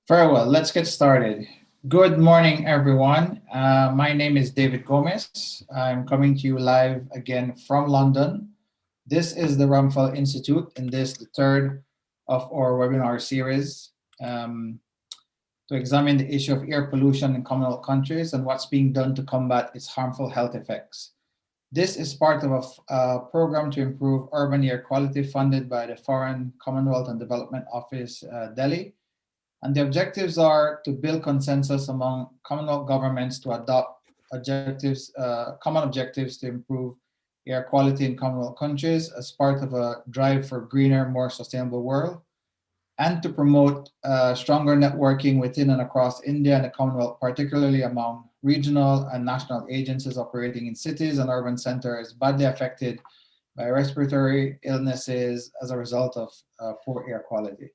Very well, let's get started. Good morning, everyone. My name is David Gomez. I'm coming to you live again from London. This is the Ramphal Institute, and this the third of our webinar series to examine the issue of air pollution in Commonwealth countries and what's being done to combat its harmful health effects. This is part of a program to improve urban air quality funded by the Foreign Commonwealth and Development Office, Delhi. And the objectives are to build consensus among Commonwealth governments to adopt common objectives to improve air quality in Commonwealth countries as part of a drive for a greener, more sustainable world, and to promote stronger networking within and across India and the Commonwealth, particularly among regional and national agencies operating in cities and urban centers badly affected by respiratory illnesses as a result of poor air quality.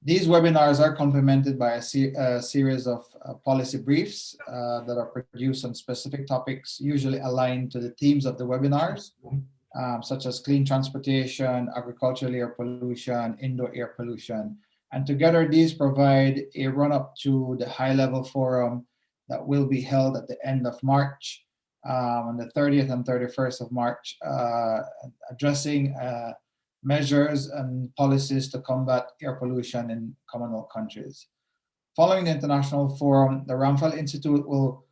These webinars are complemented by a series of policy briefs that are produced on specific topics, usually aligned to the themes of the webinars, such as clean transportation, agricultural air pollution, indoor air pollution. And together these provide a run-up to the high-level forum that will be held at the end of March, on the 30th and 31st of March, addressing measures and policies to combat air pollution in Commonwealth countries. Following the international forum, the Ramphal Institute will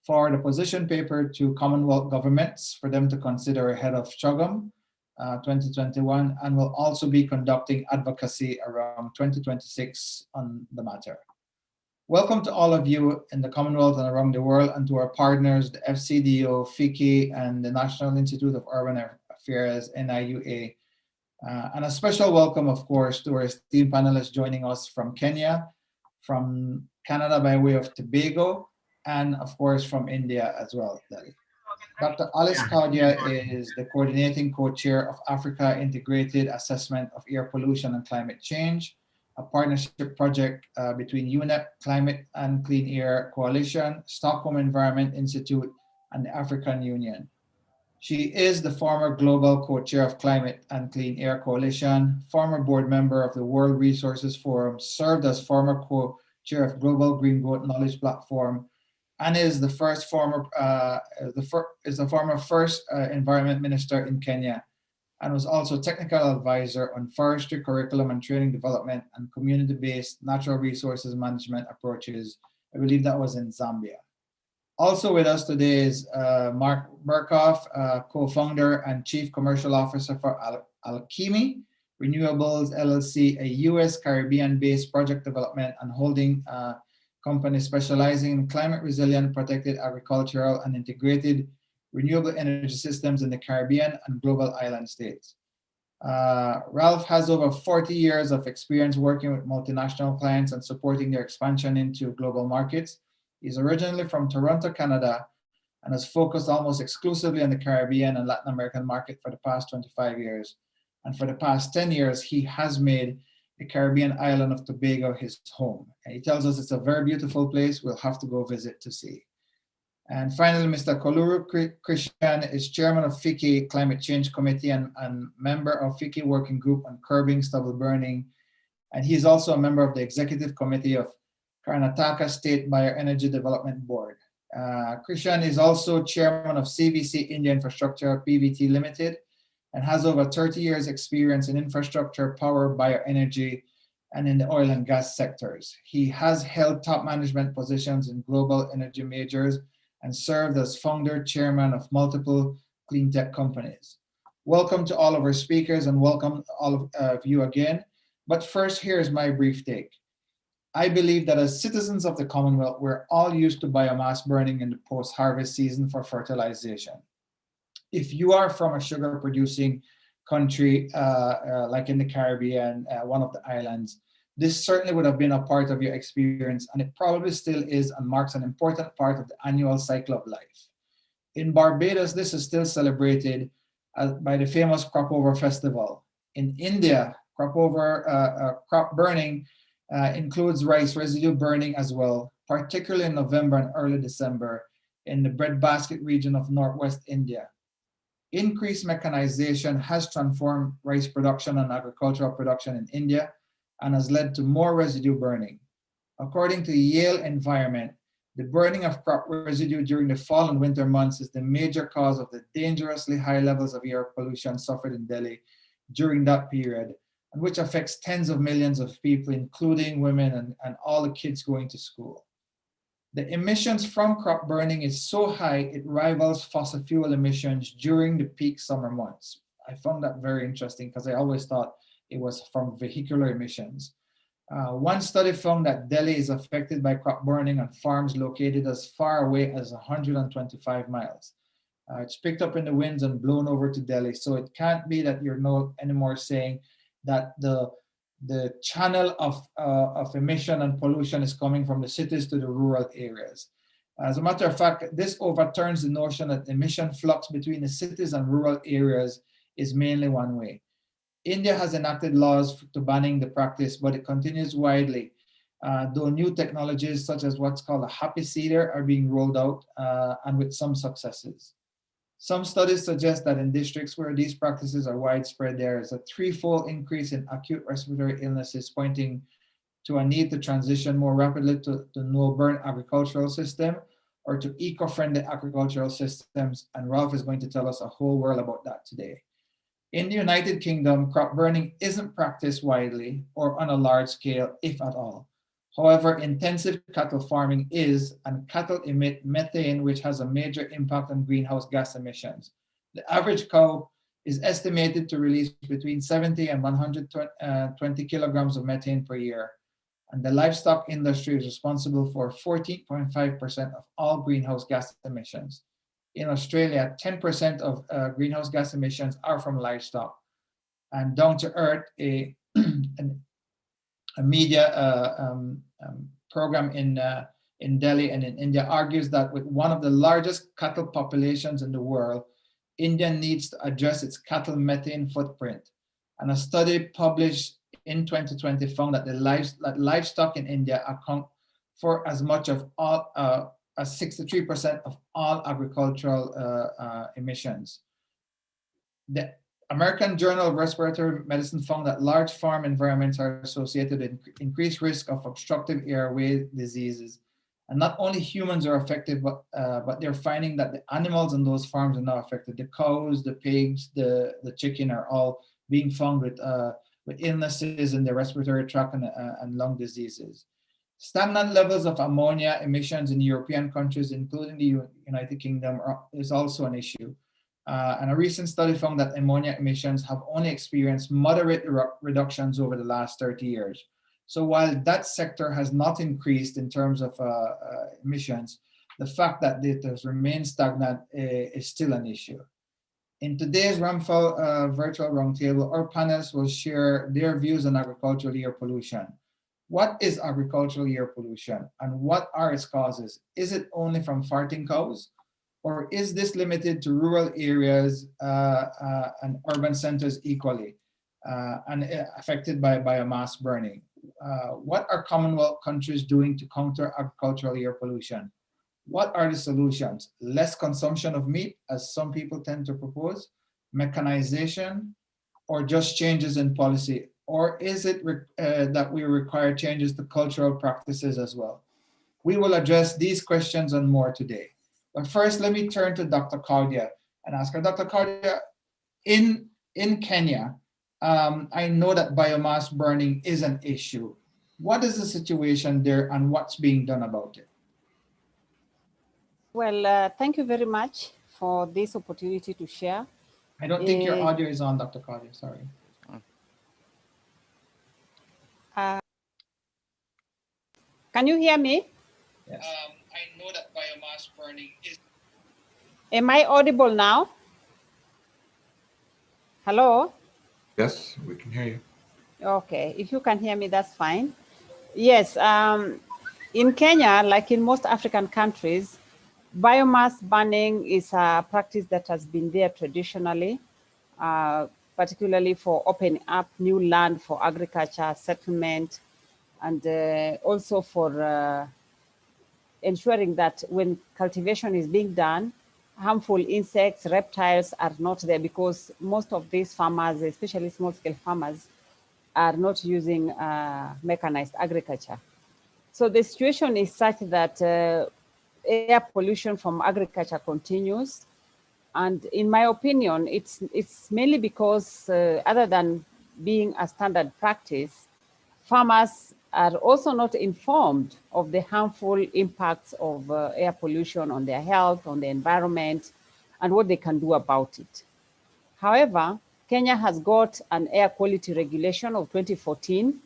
forward a position paper to Commonwealth governments for them to consider ahead of CHOGM 2021, and will also be conducting advocacy around 2026 on the matter. Welcome to all of you in the Commonwealth and around the world, and to our partners, the FCDO, FICCI, and the National Institute of Urban Affairs, NIUA. And a special welcome, of course, to our esteemed panelists joining us from Kenya, from Canada by way of Tobago, and of course from India as well, Delhi. Dr. Alice Kaudia is the coordinating co-chair of Africa Integrated Assessment of Air Pollution and Climate Change, a partnership project between UNEP Climate and Clean Air Coalition, Stockholm Environment Institute, and the African Union. She is the former global co-chair of Climate and Clean Air Coalition, former board member of the World Resources Forum, served as former co-chair of Global Green Growth Knowledge Platform, and is the former first environment minister in Kenya, and was also technical advisor on forestry curriculum and training development and community-based natural resources management approaches. I believe that was in Zambia. Also with us today is Mark Murkoff, co-founder and chief commercial officer for Alchemy Renewables LLC, a US Caribbean-based project development and holding company specializing in climate resilient, protected agricultural and integrated renewable energy systems in the Caribbean and global island states. Ralph has over 40 years of experience working with multinational clients and supporting their expansion into global markets. He's originally from Toronto, Canada, and has focused almost exclusively on the Caribbean and Latin American market for the past 25 years. And for the past 10 years, he has made the Caribbean island of Tobago his home. And he tells us it's a very beautiful place. We'll have to go visit to see. And finally, Mr. Kolluru Krishan is chairman of FICCI Climate Change Committee and member of FICCI Working Group on Curbing Stubble Burning. And he's also a member of the executive committee of Karnataka State Bioenergy Development Board. Krishan is also chairman of CVC India Infrastructure PVT Limited and has over 30 years experience in infrastructure, power, bioenergy, and in the oil and gas sectors. He has held top management positions in global energy majors and served as founder chairman of multiple clean tech companies. Welcome to all of our speakers and welcome all of you again. But first, here's my brief take. I believe that as citizens of the Commonwealth, we're all used to biomass burning in the post-harvest season for fertilization. If you are from a sugar-producing country, like in the Caribbean, one of the islands, this certainly would have been a part of your experience, and it probably still is and marks an important part of the annual cycle of life. In Barbados, this is still celebrated by the famous Crop Over Festival. In India, crop burning includes rice residue burning as well, particularly in November and early December in the breadbasket region of Northwest India. Increased mechanization has transformed rice production and agricultural production in India and has led to more residue burning. According to Yale Environment, the burning of crop residue during the fall and winter months is the major cause of the dangerously high levels of air pollution suffered in Delhi during that period, and which affects tens of millions of people, including women and all the kids going to school. The emissions from crop burning is so high, it rivals fossil fuel emissions during the peak summer months. I found that very interesting because I always thought it was from vehicular emissions. One study found that Delhi is affected by crop burning on farms located as far away as 125 miles. It's picked up in the winds and blown over to Delhi, so it can't be that you're no anymore saying that the channel of emission and pollution is coming from the cities to the rural areas. As a matter of fact, this overturns the notion that emission flux between the cities and rural areas is mainly one way. India has enacted laws to banning the practice, but it continues widely, though new technologies such as what's called a happy seeder are being rolled out, and with some successes. Some studies suggest that in districts where these practices are widespread, there is a threefold increase in acute respiratory illnesses, pointing to a need to transition more rapidly to no-burn agricultural system or to eco-friendly agricultural systems, and Ralph is going to tell us a whole world about that today. In the United Kingdom, crop burning isn't practiced widely or on a large scale, if at all. However, intensive cattle farming is, and cattle emit methane, which has a major impact on greenhouse gas emissions. The average cow is estimated to release between 70 and 120 kilograms of methane per year. And the livestock industry is responsible for 14.5% of all greenhouse gas emissions. In Australia, 10% of greenhouse gas emissions are from livestock. And Down to Earth, a media program in Delhi and in India, argues that with one of the largest cattle populations in the world, India needs to address its cattle methane footprint. And a study published in 2020 found that livestock in India account for as much of all as 63% of all agricultural emissions. The American Journal of Respiratory Medicine found that large farm environments are associated with increased risk of obstructive airway diseases. And not only humans are affected, but they're finding that the animals in those farms are not affected. The cows, the pigs, the chicken are all being found with illnesses in the respiratory tract and lung diseases. Stagnant levels of ammonia emissions in European countries, including the United Kingdom, is also an issue. And a recent study found that ammonia emissions have only experienced moderate reductions over the last 30 years. So while that sector has not increased in terms of emissions, the fact that it has remained stagnant is still an issue. In today's Ramphal virtual roundtable, our panelists will share their views on agricultural air pollution. What is agricultural air pollution and what are its causes? Is it only from farting cows? Or is this limited to rural areas and urban centers equally and affected by biomass burning? What are Commonwealth countries doing to counter agricultural air pollution? What are the solutions? Less consumption of meat, as some people tend to propose, mechanization, or just changes in policy? Or is it that we require changes to cultural practices as well? We will address these questions and more today. But first, let me turn to Dr. Kaudia and ask her, Dr. Kaudia, in Kenya, I know that biomass burning is an issue. What is the situation there and what's being done about it? Well, thank you very much for this opportunity to share. I don't think your audio is on, Dr. Kaudia, sorry. Can you hear me? Yes. I know that biomass burning is... Am I audible now? Hello? Yes, we can hear you. Okay, if you can hear me, that's fine. Yes, in Kenya, like in most African countries, biomass burning is a practice that has been there traditionally, particularly for opening up new land for agriculture, settlement, and also for ensuring that when cultivation is being done, harmful insects, reptiles are not there, because most of these farmers, especially small-scale farmers, are not using mechanized agriculture. So the situation is such that air pollution from agriculture continues. And in my opinion, it's mainly because other than being a standard practice, farmers are also not informed of the harmful impacts of air pollution on their health, on the environment, and what they can do about it. However, Kenya has got an air quality regulation of 2014,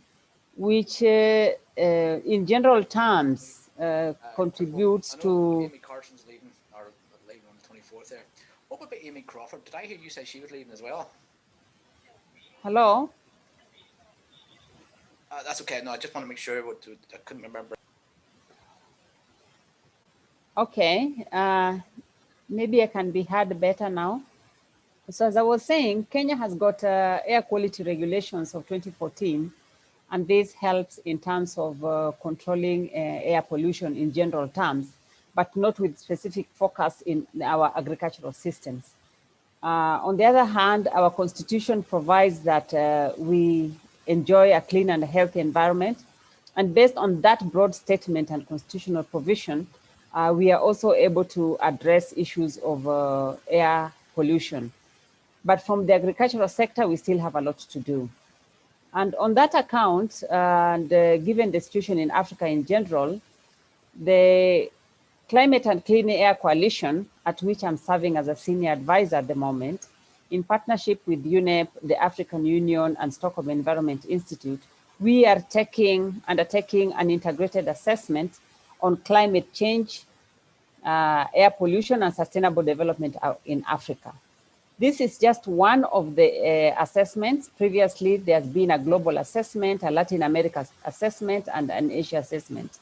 which in general terms contributes to... Amy Carson's leaving, or leaving on the 24th there. What about Amy Crawford? Did I hear you say she was leaving as well? Hello? That's okay. No, I just want to make sure. I couldn't remember. Okay. Maybe I can be heard better now. So as I was saying, Kenya has got air quality regulations of 2014, and this helps in terms of controlling air pollution in general terms, but not with specific focus in our agricultural systems. On the other hand, our constitution provides that we enjoy a clean and healthy environment. And based on that broad statement and constitutional provision, we are also able to address issues of air pollution. But from the agricultural sector, we still have a lot to do. And on that account, and given the situation in Africa in general, the Climate and Clean Air Coalition, at which I'm serving as a senior advisor at the moment, in partnership with UNEP, the African Union, and Stockholm Environment Institute, we are undertaking an integrated assessment on climate change, air pollution, and sustainable development in Africa. This is just one of the assessments. Previously, there's been a global assessment, a Latin America assessment, and an Asia assessment.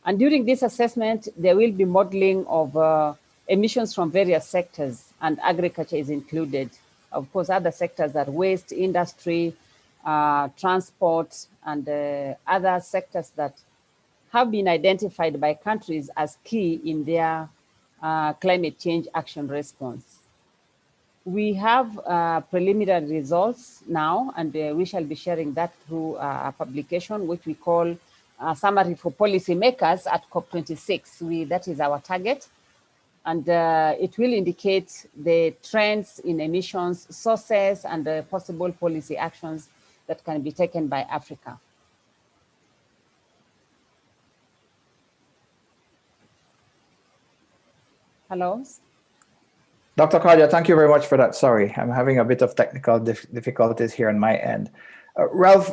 And during this assessment, there will be modeling of emissions from various sectors, and agriculture is included. Of course, other sectors are waste, industry, transport, and other sectors that have been identified by countries as key in their climate change action response. We have preliminary results now, and we shall be sharing that through a publication, which we call Summary for Policymakers at COP26. That is our target. And it will indicate the trends in emissions, sources, and possible policy actions that can be taken by Africa. Hello? Dr. Claudia, thank you very much for that. Sorry, I'm having a bit of technical difficulties here on my end. Ralph,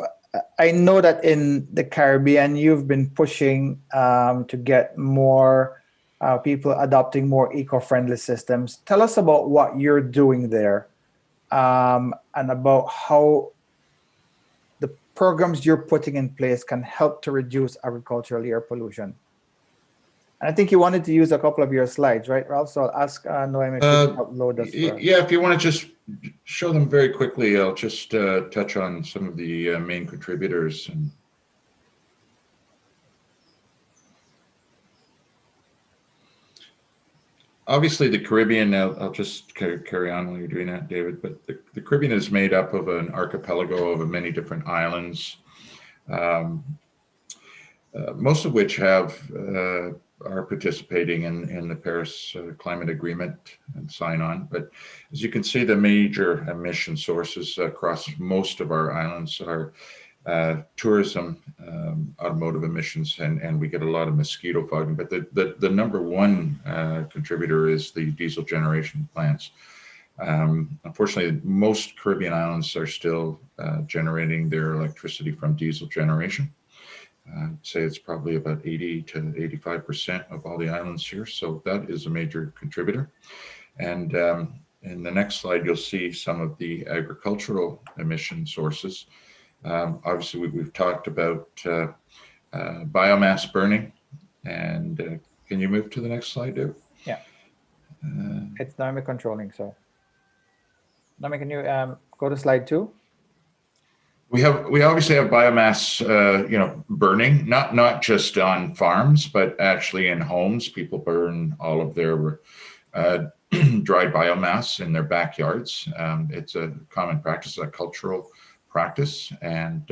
I know that in the Caribbean, you've been pushing to get more people adopting more eco-friendly systems. Tell us about what you're doing there and about how the programs you're putting in place can help to reduce agricultural air pollution. And I think you wanted to use a couple of your slides, right, Ralph? So I'll ask Noemi if you can upload this for us. Yeah, if you want to just show them very quickly, I'll just touch on some of the main contributors. And obviously the Caribbean, I'll just carry on while you're doing that, David, but the Caribbean is made up of an archipelago of many different islands, most of which are participating in the Paris Climate Agreement and sign on. But as you can see, the major emission sources across most of our islands are tourism, automotive emissions, and we get a lot of mosquito fogging. But the number one contributor is the diesel generation plants. Unfortunately, most Caribbean islands are still generating their electricity from diesel generation. I'd say it's probably about 80 to 85% of all the islands here. So that is a major contributor. And in the next slide, you'll see some of the agricultural emission sources. Obviously, we've talked about biomass burning. And can you move to the next slide, Dave? Yeah. It's Naomi controlling, so. Naomi, can you go to slide 2? We obviously have biomass, burning, not just on farms, but actually in homes. People burn all of their dried biomass in their backyards. It's a common practice, a cultural practice. And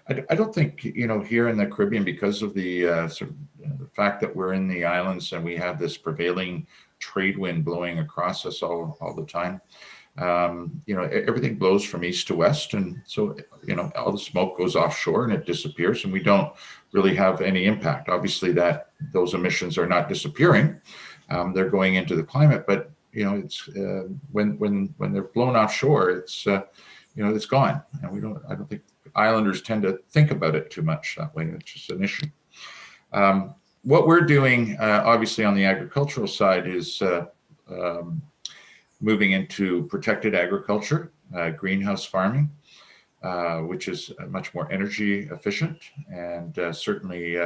I don't think, here in the Caribbean, because of the the fact that we're in the islands and we have this prevailing trade wind blowing across us all the time, everything blows from east to west. And so, all the smoke goes offshore and it disappears, and we don't really have any impact. Obviously those emissions are not disappearing. They're going into the climate, but it's when they're blown offshore, it's it's gone, and I don't think islanders tend to think about it too much that way. It's just an issue. What we're doing, obviously, on the agricultural side is moving into protected agriculture, greenhouse farming, which is much more energy efficient. And certainly,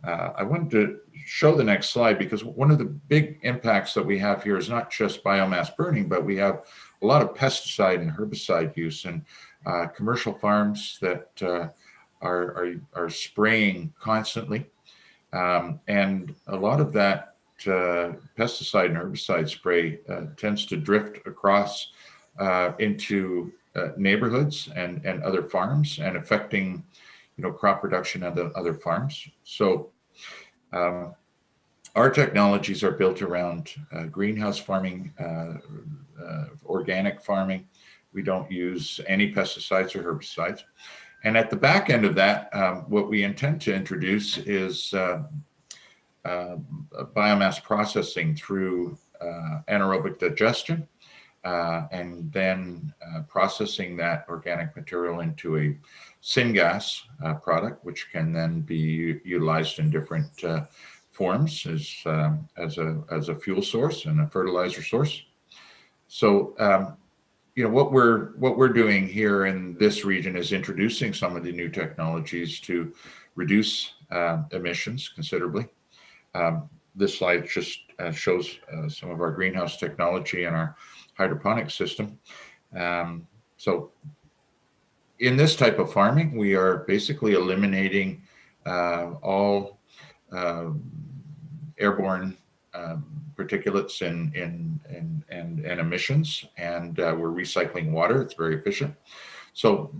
I wanted to show the next slide, because one of the big impacts that we have here is not just biomass burning, but we have a lot of pesticide and herbicide use, and commercial farms that are spraying constantly. And a lot of that pesticide and herbicide spray tends to drift across into neighborhoods and other farms, and affecting crop production at the other farms. So our technologies are built around greenhouse farming, organic farming. We don't use any pesticides or herbicides. And at the back end of that, what we intend to introduce is biomass processing through anaerobic digestion, and then processing that organic material into a syngas product, which can then be utilized in different forms as a fuel source and a fertilizer source. So what we're doing here in this region is introducing some of the new technologies to reduce emissions considerably. This slide just shows some of our greenhouse technology and our hydroponic system. So in this type of farming, we are basically eliminating all airborne particulates and emissions, and we're recycling water. It's very efficient. So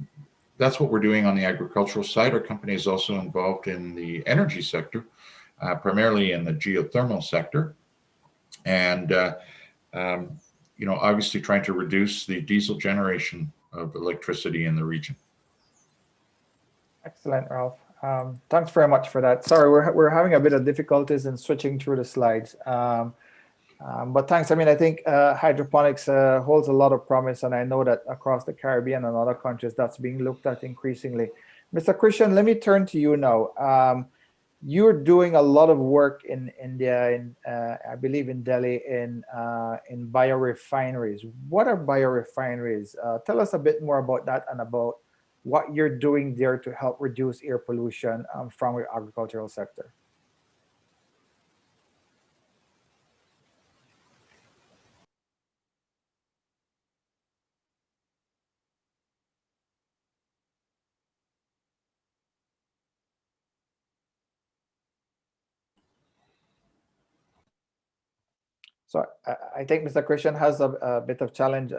that's what we're doing on the agricultural side. Our company is also involved in the energy sector, primarily in the geothermal sector, and obviously trying to reduce the diesel generation of electricity in the region. Excellent, Ralph. Thanks very much for that. Sorry, we're having a bit of difficulties in switching through the slides. But thanks. I mean, I think hydroponics holds a lot of promise, and I know that across the Caribbean and other countries that's being looked at increasingly. Mr. Krishan, let me turn to you now. You're doing a lot of work in India, I believe in Delhi, in biorefineries. What are biorefineries? Tell us a bit more about that and about what you're doing there to help reduce air pollution from your agricultural sector. So I think Mr. Krishan has a bit of challenge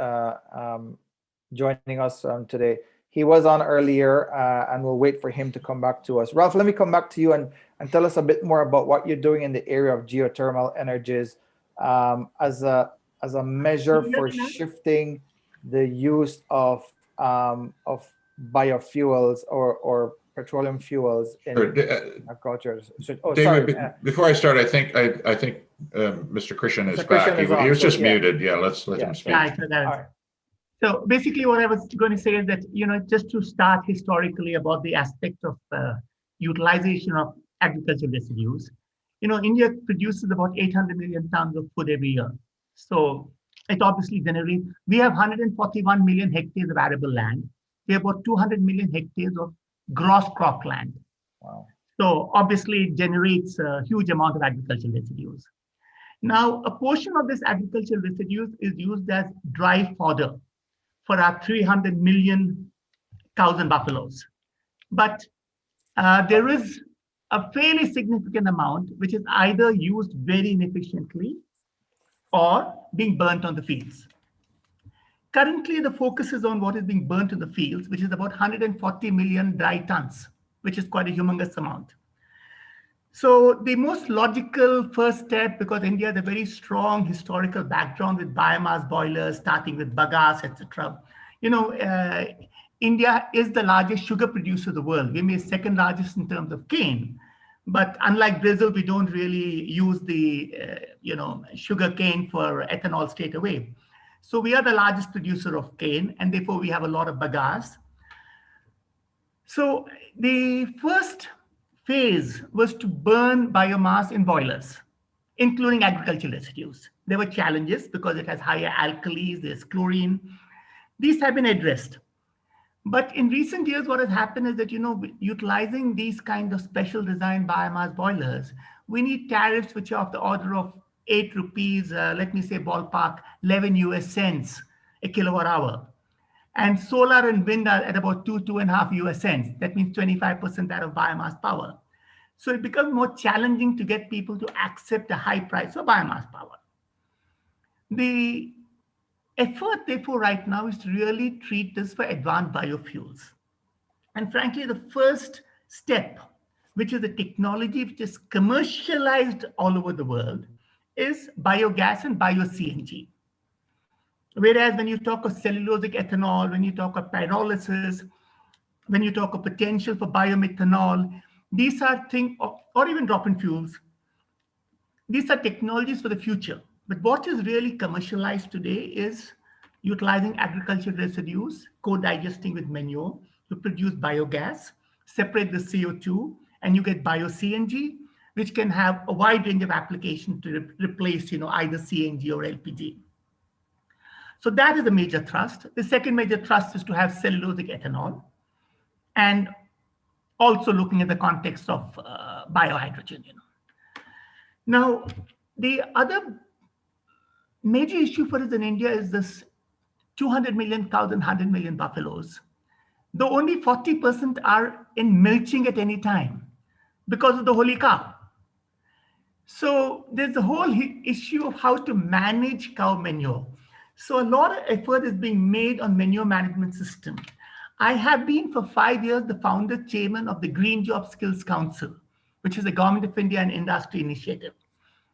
joining us today. He was on earlier, and we'll wait for him to come back to us. Ralph, let me come back to you and tell us a bit more about what you're doing in the area of geothermal energies as a measure for shifting the use of biofuels or petroleum fuels in agriculture. David, sorry. Before I start, I think Mr. Krishan is back. He was just muted. Yeah, let's let him speak. Yeah, so basically what I was going to say is that, just to start historically about the aspect of utilization of agricultural residues, India produces about 800 million tons of food every year. So it obviously generates, we have 141 million hectares of arable land. We have about 200 million hectares of gross crop land. Wow. So obviously it generates a huge amount of agricultural residues. Now, a portion of this agricultural residues is used as dry fodder for our 300 million cows and buffaloes. But there is a fairly significant amount which is either used very inefficiently or being burnt on the fields. currently the focus is on what is being burnt in the fields, which is about 140 million dry tons, which is quite a humongous amount. So the most logical first step, because India has a very strong historical background with biomass boilers, starting with bagasse, etc. India is the largest sugar producer of the world. We may be second largest in terms of cane, but unlike Brazil, we don't really use the sugar cane for ethanol straight away. So we are the largest producer of cane, and therefore we have a lot of bagasse. So the first phase was to burn biomass in boilers, including agricultural residues. There were challenges because it has higher alkalis, there's chlorine. These have been addressed. But in recent years, what has happened is that, utilizing these kind of special design biomass boilers, we need tariffs which are of the order of 8 rupees, let me say ballpark, 11 US cents a kilowatt hour. And solar and wind are at about 2.5 US cents. That means 25% that of biomass power. So it becomes more challenging to get people to accept a high price for biomass power. The effort, therefore, right now is to really treat this for advanced biofuels. And frankly, the first step, which is a technology which is commercialized all over the world, is biogas and bio-CNG. Whereas when you talk of cellulosic ethanol, when you talk of pyrolysis, when you talk of potential for biomethanol, these are things, or even drop-in fuels, these are technologies for the future. But what is really commercialized today is utilizing agricultural residues, co-digesting with manure to produce biogas, separate the CO2, and you get bio-CNG, which can have a wide range of applications to replace either CNG or LPG. So that is a major thrust. The second major thrust is to have cellulosic ethanol, and also looking at the context of biohydrogen. Now, the other major issue for us in India is this 200 million cows and 100 million buffaloes. Though only 40% are in milching at any time because of the holy cow. So there's a whole issue of how to manage cow manure. So a lot of effort is being made on manure management system. I have been for 5 years the founder chairman of the Green Job Skills Council, which is a Government of India and industry initiative.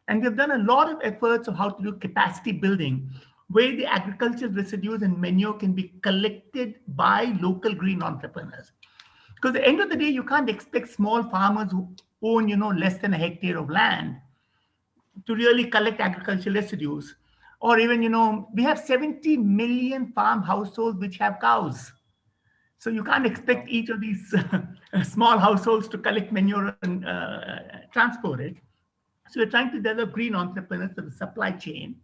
And we've done a lot of efforts of how to do capacity building, where the agricultural residues and manure can be collected by local green entrepreneurs. Because at the end of the day, you can't expect small farmers who own, less than a hectare of land to really collect agricultural residues. Or even, we have 70 million farm households which have cows. So you can't expect each of these small households to collect manure and transport it. So we're trying to develop green entrepreneurs for the supply chain.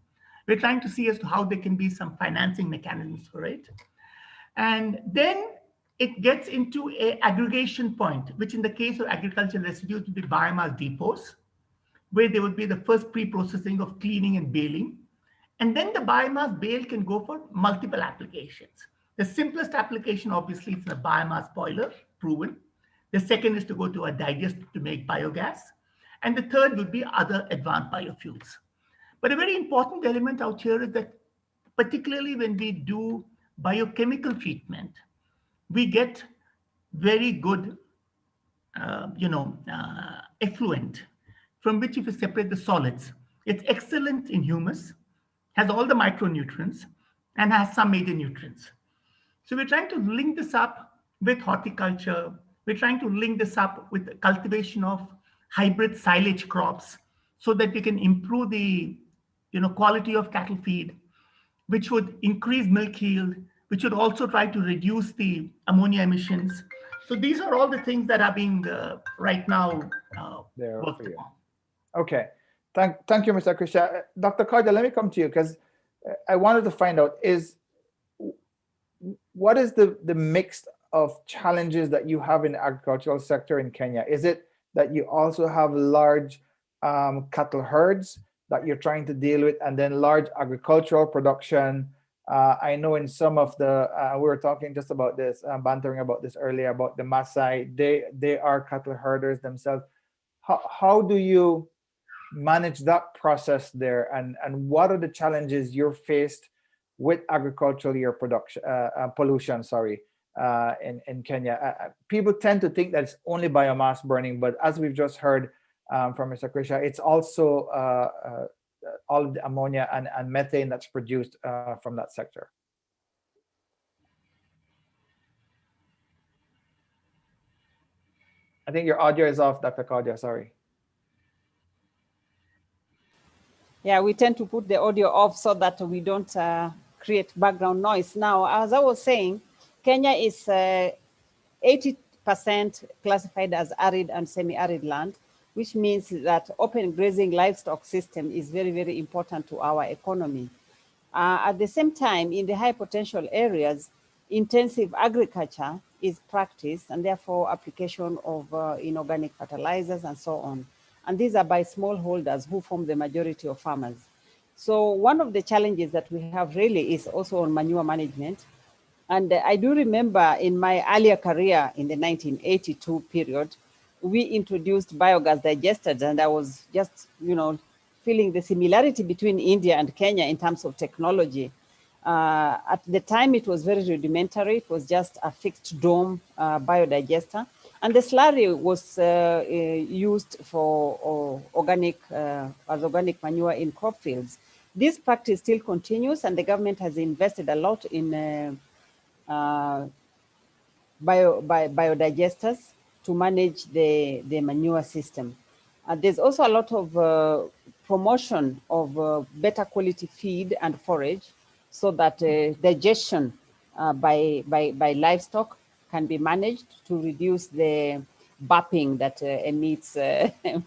We're trying to see as to how there can be some financing mechanisms for it. And then it gets into an aggregation point, which in the case of agricultural residues would be biomass depots, where there would be the first pre-processing of cleaning and baling. And then the biomass bale can go for multiple applications. The simplest application, obviously, is a biomass boiler, proven. The second is to go to a digester to make biogas. And the third would be other advanced biofuels. But a very important element out here is that particularly when we do biochemical treatment, we get very good, effluent from which if you separate the solids, it's excellent in humus, has all the micronutrients, and has some major nutrients. So we're trying to link this up with horticulture. We're trying to link this up with the cultivation of hybrid silage crops so that we can improve the quality of cattle feed, which would increase milk yield, which would also try to reduce the ammonia emissions. So these are all the things that are being right now worked upon. Okay, thank you, Mr. Krishan. Dr. Khaja, let me come to you because I wanted to find out what is the mix of challenges that you have in the agricultural sector in Kenya? Is it that you also have large cattle herds that you're trying to deal with, and then large agricultural production? I know in some of the, we were talking just about this, bantering about this earlier, about the Maasai, they are cattle herders themselves. How do you manage that process there, and what are the challenges you're faced with agricultural year production pollution, in Kenya. People tend to think that it's only biomass burning, but as we've just heard from Mr. Krishan, it's also all of the ammonia and methane that's produced from that sector. I think your audio is off, Dr. Kaudia, sorry. Yeah, we tend to put the audio off so that we don't create background noise. Now, as I was saying, Kenya is 80% classified as arid and semi-arid land, which means that open grazing livestock system is very, very important to our economy. At the same time, in the high potential areas, intensive agriculture is practiced, and therefore application of inorganic fertilizers and so on. And these are by smallholders who form the majority of farmers. So one of the challenges that we have really is also on manure management. And I do remember in my earlier career in the 1982 period, we introduced biogas digesters, and I was just, feeling the similarity between India and Kenya in terms of technology. At the time, it was very rudimentary. It was just a fixed dome biodigester. And the slurry was used for as organic manure in crop fields. This practice still continues, and the government has invested a lot in biodigesters to manage the manure system. There's also a lot of promotion of better quality feed and forage so that digestion by livestock can be managed to reduce the burping that emits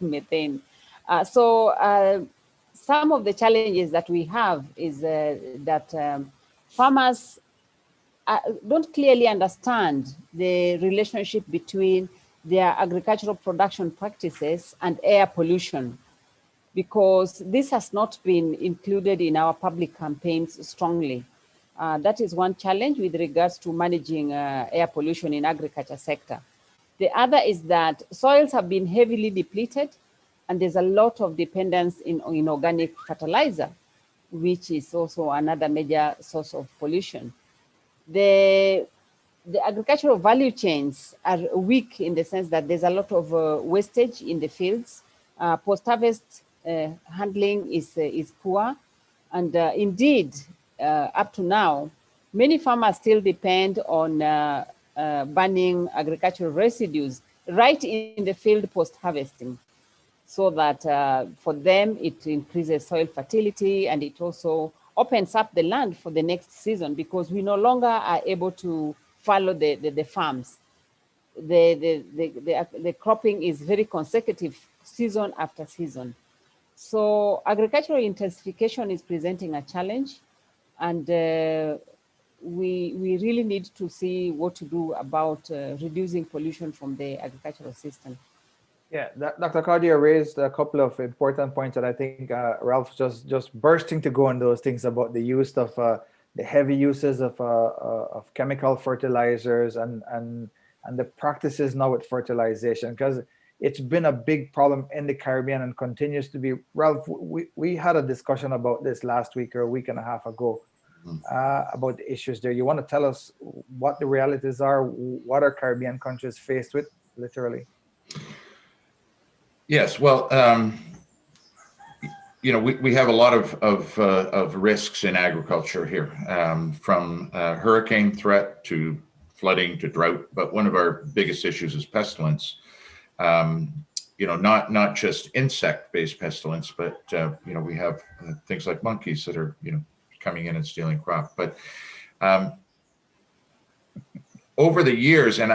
methane. Some of the challenges that we have is that farmers don't clearly understand the relationship between their agricultural production practices and air pollution, because this has not been included in our public campaigns strongly. That is one challenge with regards to managing air pollution in agriculture sector. The other is that soils have been heavily depleted, and there's a lot of dependence in organic fertilizer, which is also another major source of pollution. The agricultural value chains are weak in the sense that there's a lot of wastage in the fields. Post-harvest handling is poor. And indeed, up to now, many farmers still depend on burning agricultural residues right in the field post-harvesting, so that for them, it increases soil fertility, and it also opens up the land for the next season, because we no longer are able to follow the farms. The cropping is very consecutive season after season. So agricultural intensification is presenting a challenge, and we really need to see what to do about reducing pollution from the agricultural system. Yeah, Dr. Kaudia raised a couple of important points that I think Ralph just bursting to go on those things about the use of the heavy uses of chemical fertilizers and the practices now with fertilization, because it's been a big problem in the Caribbean and continues to be. Ralph, we had a discussion about this last week or a week and a half ago about the issues there. You want to tell us what the realities are, what are Caribbean countries faced with, literally? Yes, well, we have a lot of risks in agriculture here, from hurricane threat to flooding to drought. But one of our biggest issues is pestilence. Not just insect-based pestilence, but we have things like monkeys that are coming in and stealing crop. But over the years, and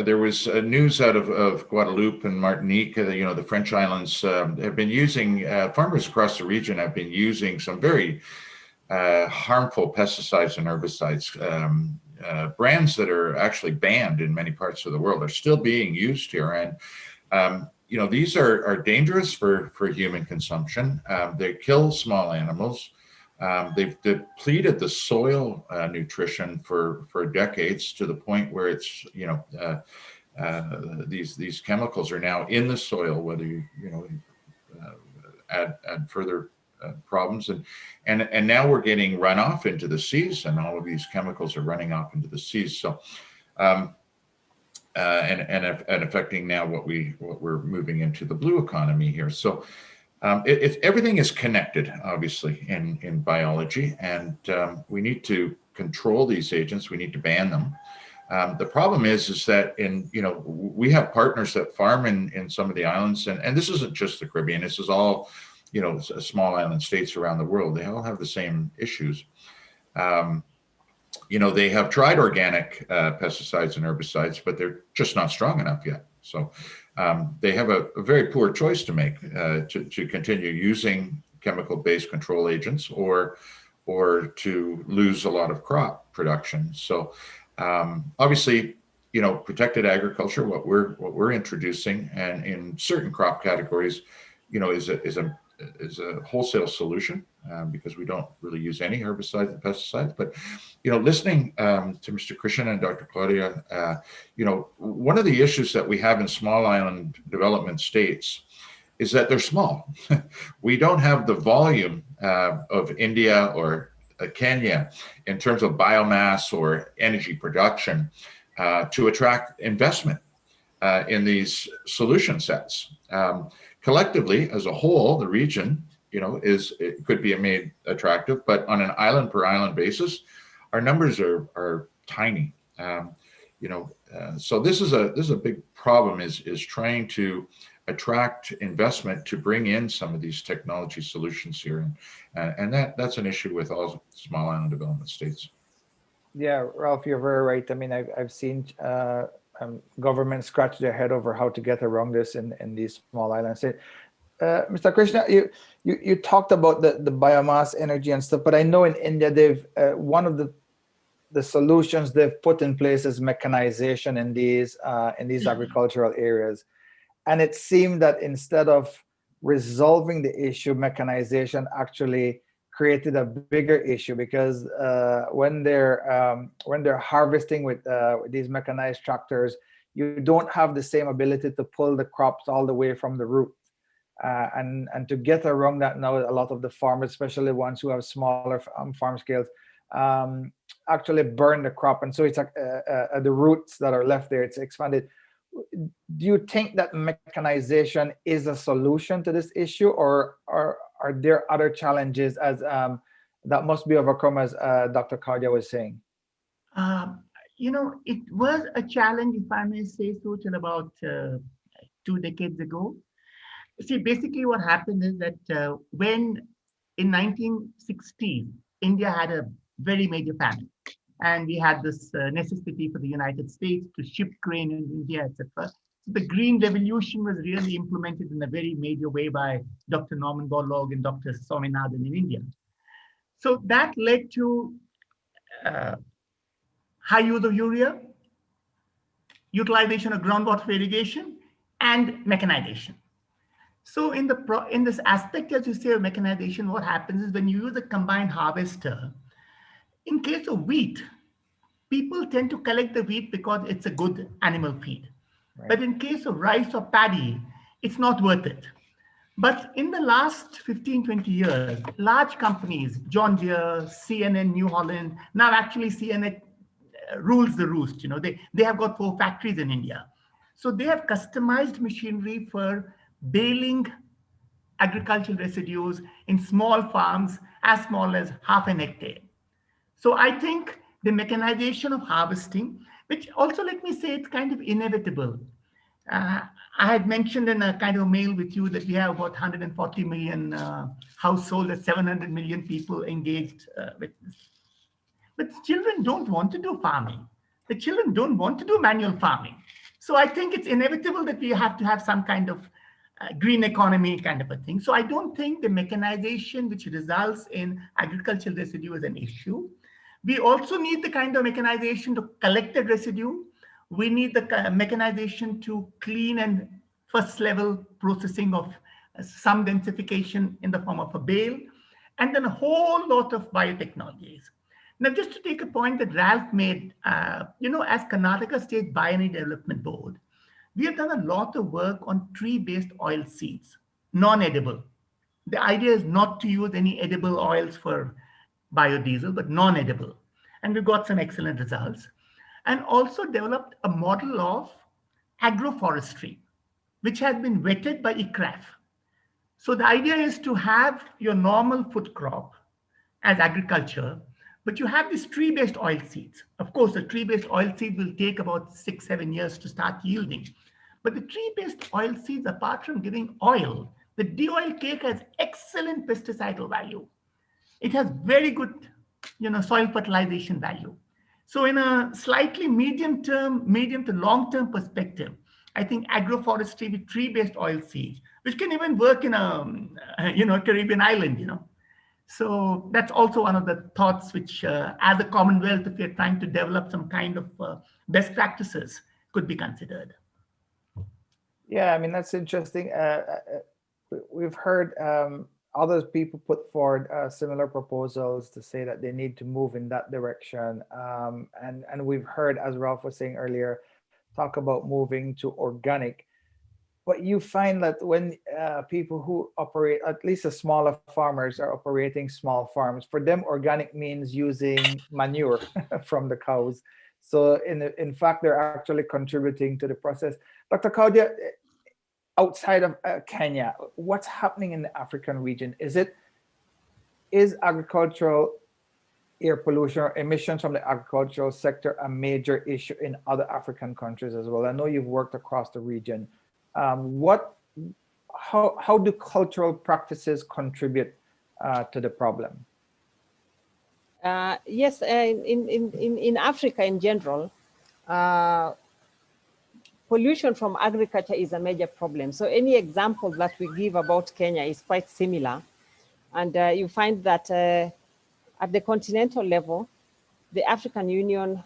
there was news out of Guadeloupe and Martinique, the French islands have been using, farmers across the region have been using some very harmful pesticides and herbicides. Brands that are actually banned in many parts of the world are still being used here. And, these are dangerous for human consumption. They kill small animals. They've depleted the soil nutrition for decades, to the point where it's, these chemicals are now in the soil, whether you add further problems, and now we're getting runoff into the seas, and all of these chemicals are running off into the seas. So, and affecting now what we're moving into the blue economy here. So, everything is connected, obviously, in biology, and we need to control these agents. We need to ban them. The problem is that we have partners that farm in some of the islands, and this isn't just the Caribbean. This is all, small island states around the world. They all have the same issues. They have tried organic pesticides and herbicides, but they're just not strong enough yet. So they have a very poor choice to make to continue using chemical-based control agents or to lose a lot of crop production. So obviously, protected agriculture, what we're introducing, and in certain crop categories, is a wholesale solution because we don't really use any herbicides and pesticides. But listening to Mr. Krishan and Dr. Claudia, one of the issues that we have in small island development states is that they're small. We don't have the volume of India or Kenya in terms of biomass or energy production to attract investment in these solution sets. Collectively, as a whole, the region, it could be made attractive, but on an island per island basis, our numbers are tiny. So this is a big problem, is trying to attract investment to bring in some of these technology solutions here, and that's an issue with all small island development states. Yeah, Ralph, you're very right. I mean, I've seen governments scratch their head over how to get around this in these small islands. Mr. Krishna, you talked about the biomass energy and stuff, but I know in India they've one of the solutions they've put in place is mechanization in these agricultural areas, and it seemed that instead of resolving the issue, mechanization actually created a bigger issue, because when they're harvesting with these mechanized tractors, you don't have the same ability to pull the crops all the way from the root. And to get around that now, a lot of the farmers, especially ones who have smaller farm scales, actually burn the crop, and so it's the roots that are left there, it's expanded. Do you think that mechanization is a solution to this issue, or are there other challenges as that must be overcome, as Dr. Claudia was saying? It was a challenge, if I may say so, till about 2 decades ago. See, basically what happened is that when in 1960s, India had a very major famine, and we had this necessity for the United States to ship grain in India, etc. So the Green Revolution was really implemented in a very major way by Dr. Norman Borlaug and Dr. Swaminathan in India. So that led to high use of urea, utilization of groundwater irrigation, and mechanization. So in this aspect, as you say, of mechanization, what happens is when you use a combined harvester, in case of wheat, people tend to collect the wheat because it's a good animal feed. Right. But in case of rice or paddy, it's not worth it. But in the last 15, 20 years, large companies, John Deere, CNN, New Holland, now actually CNN rules the roost. They have got 4 factories in India. So they have customized machinery for baling agricultural residues in small farms as small as half an hectare. So I think the mechanization of harvesting, which also, let me say, it's kind of inevitable. I had mentioned in a kind of mail with you that we have about 140 million households, and 700 million people engaged with this. But children don't want to do farming. The children don't want to do manual farming. So I think it's inevitable that we have to have some kind of green economy kind of a thing. So I don't think the mechanization which results in agricultural residue is an issue. We also need the kind of mechanization to collect the residue. We need the mechanization to clean and first level processing of some densification in the form of a bale, and then a whole lot of biotechnologies. Now, just to take a point that Ralph made, as Karnataka State Bioenergy Development Board, we have done a lot of work on tree-based oil seeds, non-edible. The idea is not to use any edible oils for biodiesel, but non-edible. And we've got some excellent results. And also developed a model of agroforestry, which has been vetted by ICRAF. So the idea is to have your normal food crop as agriculture, but you have these tree-based oil seeds. Of course, the tree-based oil seed will take about 6-7 years to start yielding. But the tree-based oil seeds, apart from giving oil, the de-oil cake has excellent pesticidal value. It has very good, soil fertilization value. So in a slightly medium to long-term perspective, I think agroforestry with tree-based oil seeds, which can even work in a, Caribbean island, So that's also one of the thoughts which, as a Commonwealth, if we're trying to develop some kind of best practices, could be considered. Yeah, I mean, that's interesting. We've heard other people put forward similar proposals to say that they need to move in that direction. And we've heard, as Ralph was saying earlier, talk about moving to organic. But you find that when people who operate, at least the smaller farmers are operating small farms, for them, organic means using manure from the cows. So in fact, they're actually contributing to the process. Dr. Kaudia, outside of Kenya, what's happening in the African region? Is agricultural air pollution or emissions from the agricultural sector a major issue in other African countries as well? I know you've worked across the region. How do cultural practices contribute to the problem? Yes, in Africa in general, pollution from agriculture is a major problem. So any example that we give about Kenya is quite similar. And you find that at the continental level, the African Union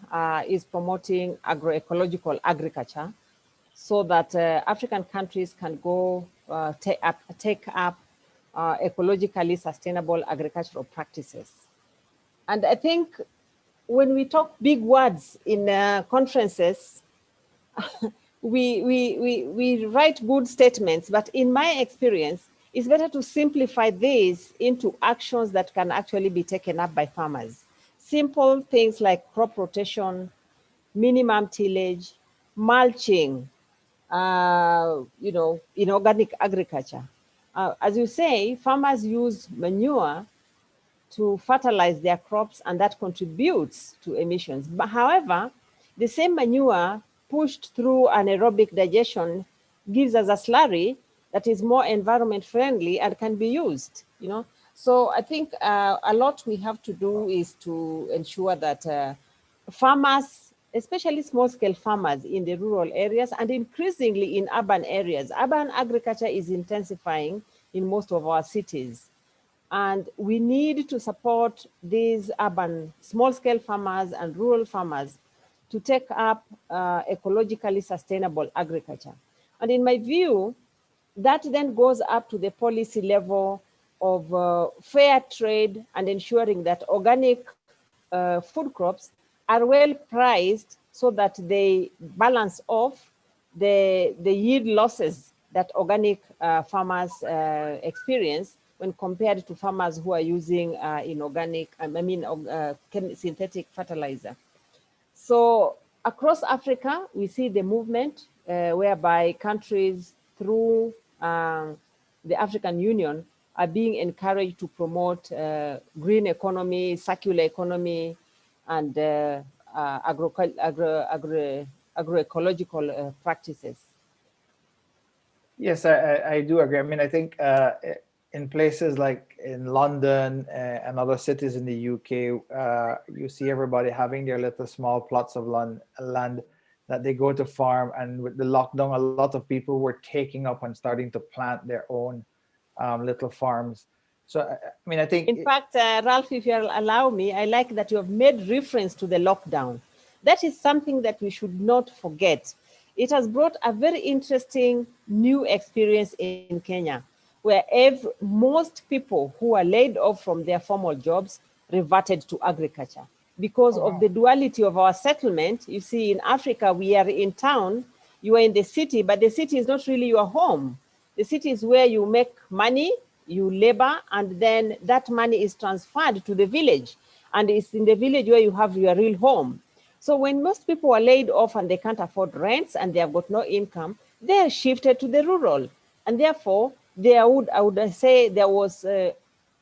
is promoting agroecological agriculture so that African countries can go take up ecologically sustainable agricultural practices. And I think when we talk big words in conferences, we write good statements, but in my experience, it's better to simplify these into actions that can actually be taken up by farmers. Simple things like crop rotation, minimum tillage, mulching, in organic agriculture. As you say, farmers use manure to fertilize their crops, and that contributes to emissions. But however, the same manure pushed through anaerobic digestion gives us a slurry that is more environment friendly and can be used, So I think a lot we have to do is to ensure that farmers, especially small scale farmers in the rural areas and increasingly in urban areas, urban agriculture is intensifying in most of our cities. And we need to support these urban small scale farmers and rural farmers to take up ecologically sustainable agriculture. And in my view, that then goes up to the policy level of fair trade and ensuring that organic food crops are well priced so that they balance off the yield losses that organic farmers experience when compared to farmers who are using synthetic fertilizer. So across Africa, we see the movement whereby countries through the African Union are being encouraged to promote green economy, circular economy, and agroecological practices. Yes, I do agree. I mean, I think in places like in London and other cities in the UK, you see everybody having their little small plots of land that they go to farm. And with the lockdown, a lot of people were taking up and starting to plant their own little farms. So, I mean, I think... In fact, Ralph, if you'll allow me, I like that you have made reference to the lockdown. That is something that we should not forget. It has brought a very interesting new experience in Kenya, where most people who are laid off from their formal jobs reverted to agriculture because of the duality of our settlement. You see, in Africa, we are in town, you are in the city, but the city is not really your home. The city is where you make money, you labor, and then that money is transferred to the village. And it's in the village where you have your real home. So when most people are laid off and they can't afford rents and they have got no income, they are shifted to the rural. And therefore, I would say there was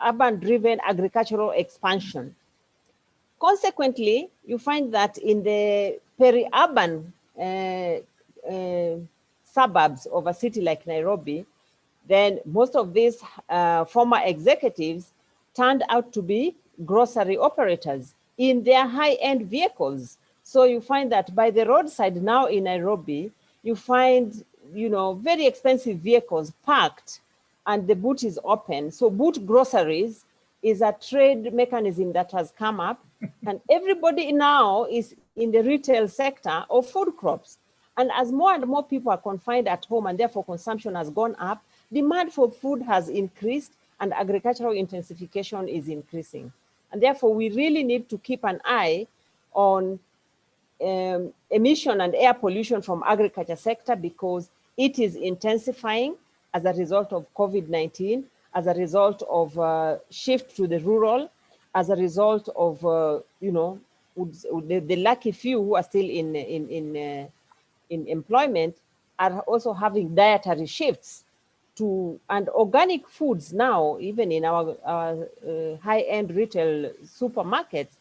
urban-driven agricultural expansion. Consequently, you find that in the peri-urban suburbs of a city like Nairobi, then most of these former executives turned out to be grocery operators in their high-end vehicles. So you find that by the roadside now in Nairobi, you find, very expensive vehicles parked and the boot is open. So boot groceries is a trade mechanism that has come up, and everybody now is in the retail sector of food crops. And as more and more people are confined at home and therefore consumption has gone up, demand for food has increased and agricultural intensification is increasing. And therefore, we really need to keep an eye on emission and air pollution from agriculture sector, because it is intensifying as a result of COVID-19, as a result of shift to the rural, as a result of, the lucky few who are still in employment are also having dietary shifts to, and organic foods now, even in our high-end retail supermarkets,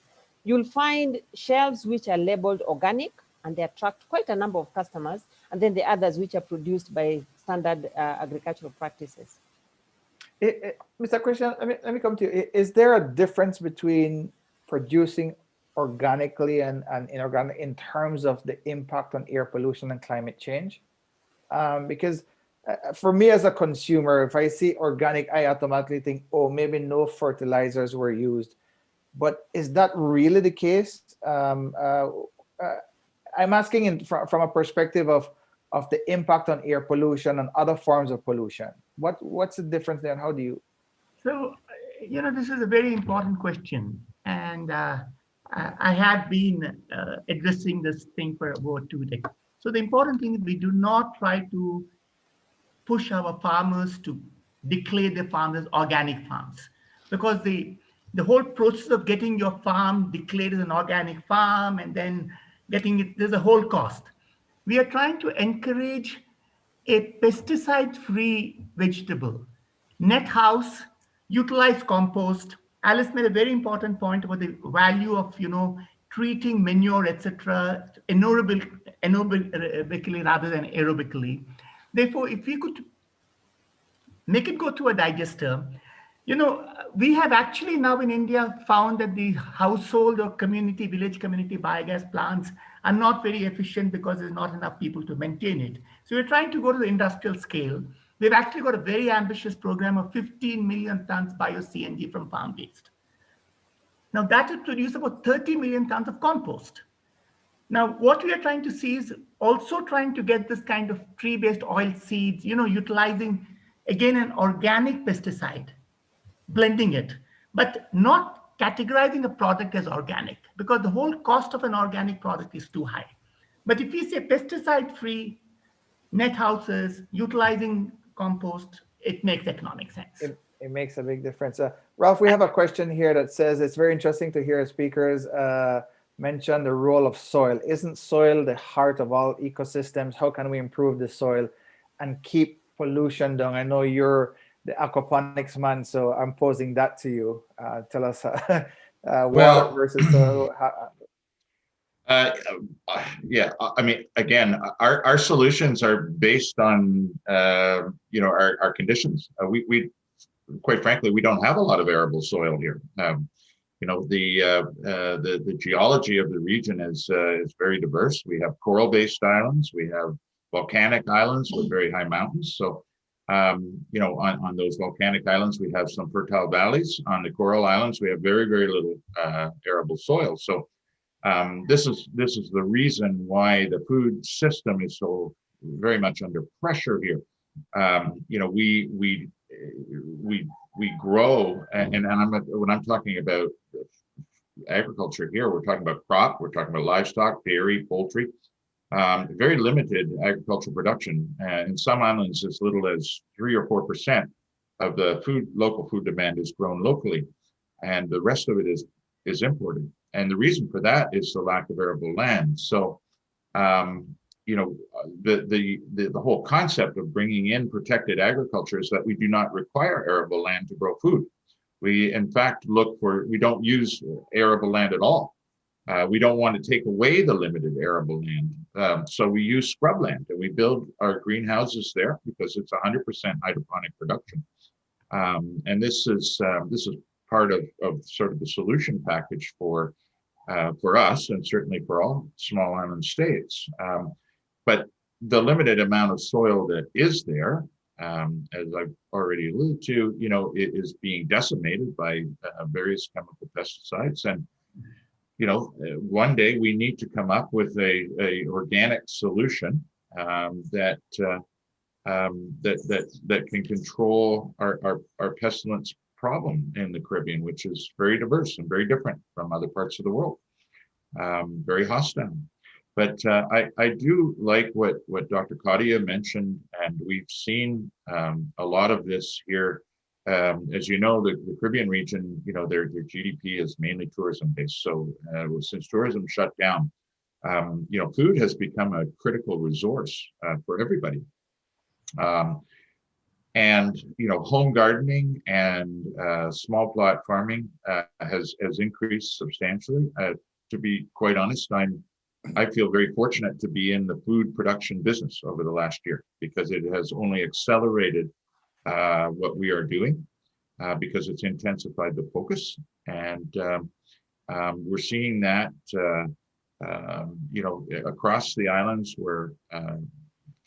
you'll find shelves which are labeled organic, and they attract quite a number of customers, and then the others which are produced by standard agricultural practices. Mr. Krishan, let me come to you. Is there a difference between producing organically and inorganic in terms of the impact on air pollution and climate change? Because for me as a consumer, if I see organic, I automatically think, oh, maybe no fertilizers were used. But is that really the case? I'm asking from a perspective of the impact on air pollution and other forms of pollution. What's the difference there, and how do you? So, this is a very important question. And I have been addressing this thing for about 2 decades. So the important thing is we do not try to push our farmers to declare their farms as organic farms, because the whole process of getting your farm declared as an organic farm and then getting it, there's a whole cost. We are trying to encourage a pesticide-free vegetable, net house, utilize compost. Alice made a very important point about the value of, treating manure, etc., anaerobically rather than aerobically. Therefore, if we could make it go through a digester, we have actually now in India found that the household or village community biogas plants are not very efficient because there's not enough people to maintain it. So we're trying to go to the industrial scale. We've actually got a very ambitious program of 15 million tons bio-CNG from farm waste. Now that will produce about 30 million tons of compost. Now, what we are trying to see is also trying to get this kind of tree-based oil seeds, utilizing, again, an organic pesticide, blending it, but not categorizing a product as organic, because the whole cost of an organic product is too high. But if we say pesticide-free net houses, utilizing compost, it makes economic sense. It makes a big difference. Ralph, we have a question here that says, it's very interesting to hear speakers mention the role of soil. Isn't soil the heart of all ecosystems? How can we improve the soil and keep pollution down? I know you're the aquaponics man, so I'm posing that to you. Tell us water versus soil. Yeah, I mean, again, our solutions are based on our conditions. We quite frankly, we don't have a lot of arable soil here. The geology of the region is very diverse. We have coral-based islands. We have volcanic islands with very high mountains. So, on those volcanic islands, we have some fertile valleys. On the coral islands, we have very, very little arable soil. So, this is the reason why the food system is so very much under pressure here. We grow, and when I'm talking about agriculture here, we're talking about crop, we're talking about livestock, dairy, poultry, very limited agricultural production. In some islands, as little as 3 or 4%. local food demand is grown locally, and the rest of it is imported. And the reason for that is the lack of arable land. So, you know, the whole concept of bringing in protected agriculture is that we do not require arable land to grow food. We, in fact, we don't use arable land at all. We don't want to take away the limited arable land. So we use scrubland, and we build our greenhouses there because it's 100% hydroponic production. And this is part of sort of the solution package for us, and certainly for all small island states. But the limited amount of soil that is there, as I've already alluded to, you know, it is being decimated by various chemical pesticides. And, you know, one day we need to come up with a organic solution that can control our pestilence problem in the Caribbean, which is very diverse and very different from other parts of the world, very hostile. But I do like what Dr. Kadia mentioned, and we've seen a lot of this here. As you know, the Caribbean region, you know, their GDP is mainly tourism based. So since tourism shut down, you know, food has become a critical resource for everybody. And, you know, home gardening and small plot farming has increased substantially. To be quite honest, I feel very fortunate to be in the food production business over the last year, because it has only accelerated what we are doing, because it's intensified the focus. And we're seeing that, you know, across the islands where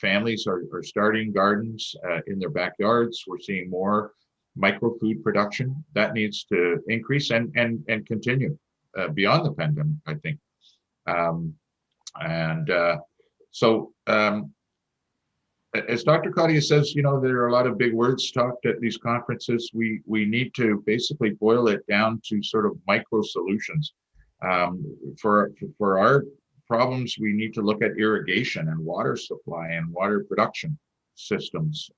families are starting gardens in their backyards. We're seeing more micro food production that needs to increase and continue beyond the pandemic, I think. So as Dr. Kadia says, you know, there are a lot of big words talked at these conferences. We need to basically boil it down to sort of micro solutions. For our problems, we need to look at irrigation and water supply and water production systems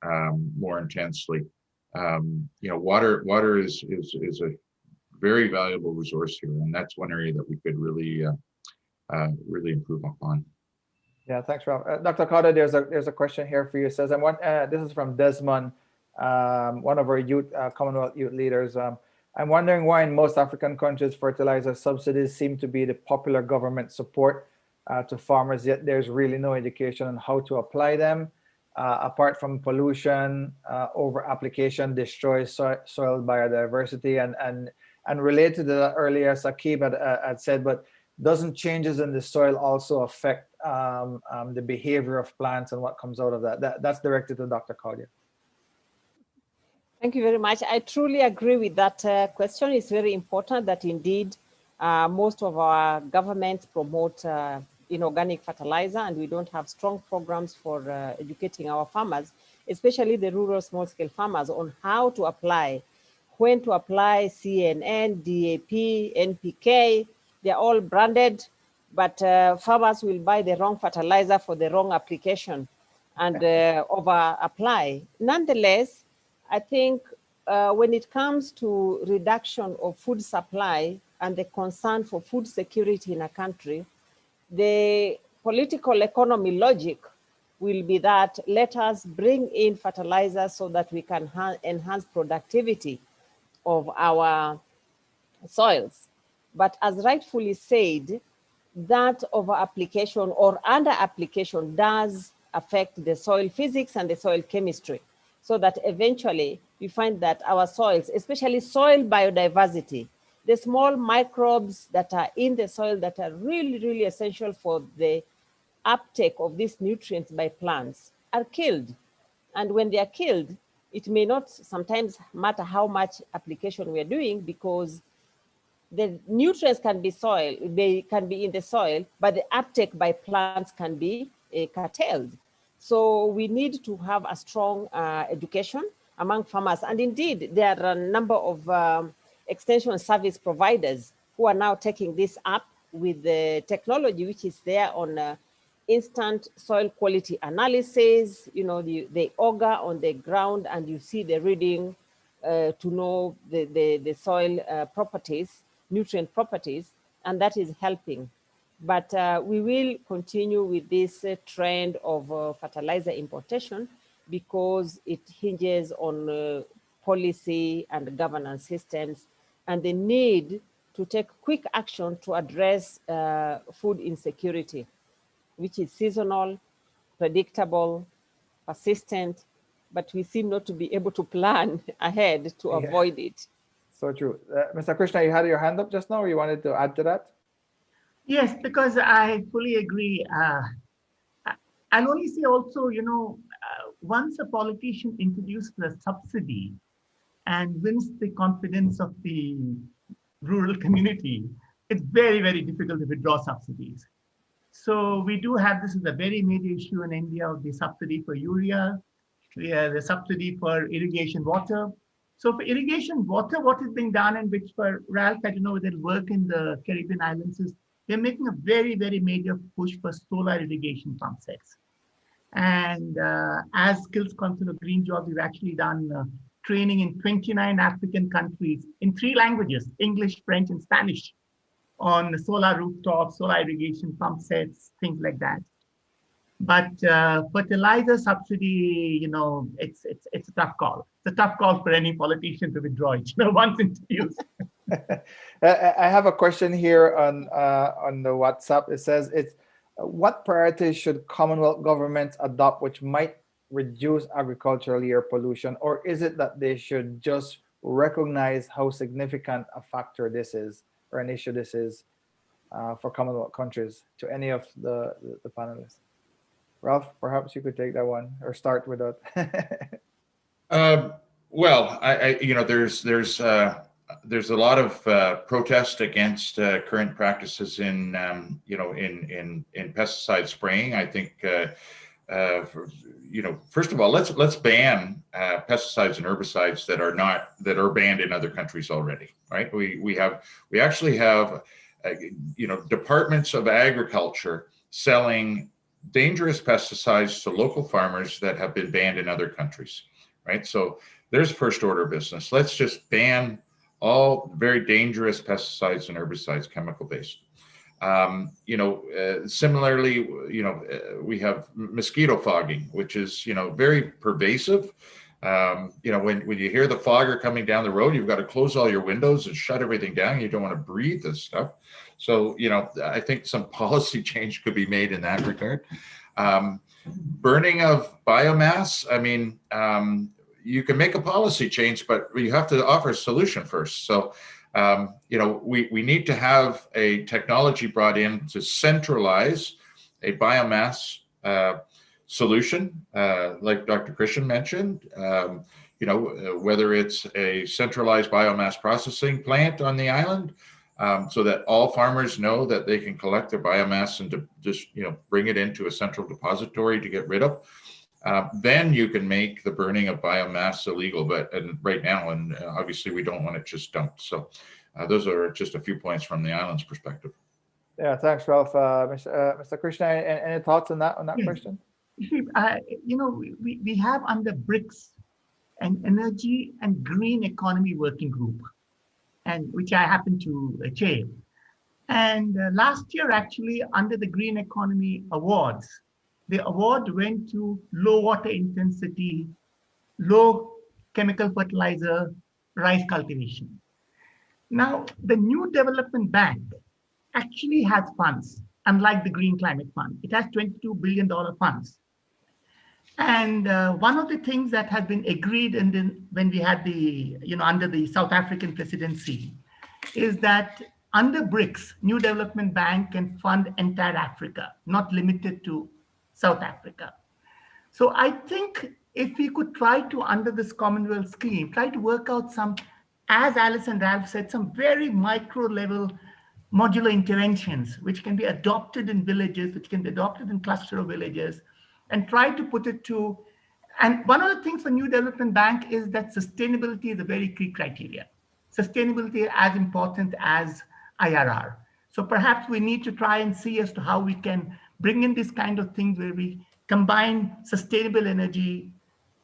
more intensely. You know, water is a very valuable resource here, and that's one area that we could really improve upon. Yeah, thanks, Ralph. Dr. Kadia, there's a question here for you. It says, this is from Desmond, one of our Commonwealth youth leaders. I'm wondering why in most African countries, fertilizer subsidies seem to be the popular government support to farmers, yet there's really no education on how to apply them. Apart from pollution, over application destroys soil biodiversity, and related to that earlier, Saqib had said, but doesn't changes in the soil also affect the behavior of plants and what comes out of that? That's directed to Dr. Kadia. Thank you very much. I truly agree with that question. It's very important that indeed most of our governments promote inorganic fertilizer, and we don't have strong programs for educating our farmers, especially the rural small-scale farmers, on how to apply, when to apply CNN, DAP, NPK. They're all branded, but farmers will buy the wrong fertilizer for the wrong application and over-apply. Nonetheless, I think when it comes to reduction of food supply and the concern for food security in a country, the political economy logic will be that let us bring in fertilizers so that we can enhance productivity of our soils. But as rightfully said, that over-application or under-application does affect the soil physics and the soil chemistry, so that eventually we find that our soils, especially soil biodiversity, the small microbes that are in the soil that are really, really essential for the uptake of these nutrients by plants, are killed. And when they are killed, it may not sometimes matter how much application we are doing, because the nutrients can be they can be in the soil, but the uptake by plants can be curtailed. So we need to have a strong education among farmers. And indeed, there are a number of extension service providers who are now taking this up with the technology which is there on instant soil quality analysis. You know, they auger on the ground and you see the reading to know the soil properties, nutrient properties, and that is helping. But we will continue with this trend of fertilizer importation because it hinges on policy and governance systems and the need to take quick action to address food insecurity, which is seasonal, predictable, persistent, but we seem not to be able to plan ahead to avoid it. So true. Mr. Krishna, you had your hand up just now, or you wanted to add to that? Yes, because I fully agree. I'll only say also, once a politician introduces a subsidy and wins the confidence of the rural community, it's very, very difficult to withdraw subsidies. So we do have this as a very major issue in India of the subsidy for urea, the subsidy for irrigation water. So for irrigation water, what is being done, and which for Ralph, I don't know whether it'll work in the Caribbean islands, is they're making a very, very major push for solar irrigation pump sets. And as Skills Council of Green Jobs, we've actually done training in 29 African countries in 3 languages, English, French, and Spanish, on solar rooftops, solar irrigation pump sets, things like that. But fertilizer subsidy, it's a tough call. It's a tough call for any politician to withdraw it, once introduced. I have a question here on the WhatsApp. It says, what priorities should Commonwealth governments adopt which might reduce agricultural air pollution, or is it that they should just recognize how significant a factor this is, or an issue this is for Commonwealth countries? To any of the panelists. Ralph, perhaps you could take that one, or start with that. Well, there's a lot of protest against current practices in pesticide spraying. I think first of all, let's ban pesticides and herbicides that are banned in other countries already. Right? We actually have departments of agriculture selling dangerous pesticides to local farmers that have been banned in other countries. Right? So there's first order business. Let's just ban all very dangerous pesticides and herbicides, chemical based. Similarly, we have mosquito fogging, which is, very pervasive. When you hear the fogger coming down the road, you've got to close all your windows and shut everything down. You don't want to breathe this stuff. So, I think some policy change could be made in that regard. Burning of biomass, you can make a policy change, but you have to offer a solution first. So, we need to have a technology brought in to centralize a biomass solution, like Dr. Krishan mentioned, whether it's a centralized biomass processing plant on the island, so that all farmers know that they can collect their biomass and to just, bring it into a central depository to get rid of. Then you can make the burning of biomass illegal, but right now, and obviously we don't want it just dumped. So those are just a few points from the island's perspective. Yeah, thanks, Ralph. Mr. Krishna, any thoughts on that Yes. question? We have under BRICS an energy and green economy working group, and which I happen to chair. And last year, actually, under the Green Economy Awards, the award went to low water intensity, low chemical fertilizer, rice cultivation. Now, the New Development Bank actually has funds, unlike the Green Climate Fund. It has $22 billion funds. And one of the things that has been agreed when we had under the South African presidency is that under BRICS, New Development Bank can fund entire Africa, not limited to South Africa. So I think if we could try to, under this Commonwealth scheme, try to work out some, as Alice and Ralph said, some very micro level modular interventions, which can be adopted in villages, which can be adopted in cluster of villages, and try to put it to, and one of the things for New Development Bank is that sustainability is a very key criteria. Sustainability is as important as IRR. So perhaps we need to try and see as to how we can bring in this kind of things where we combine sustainable energy,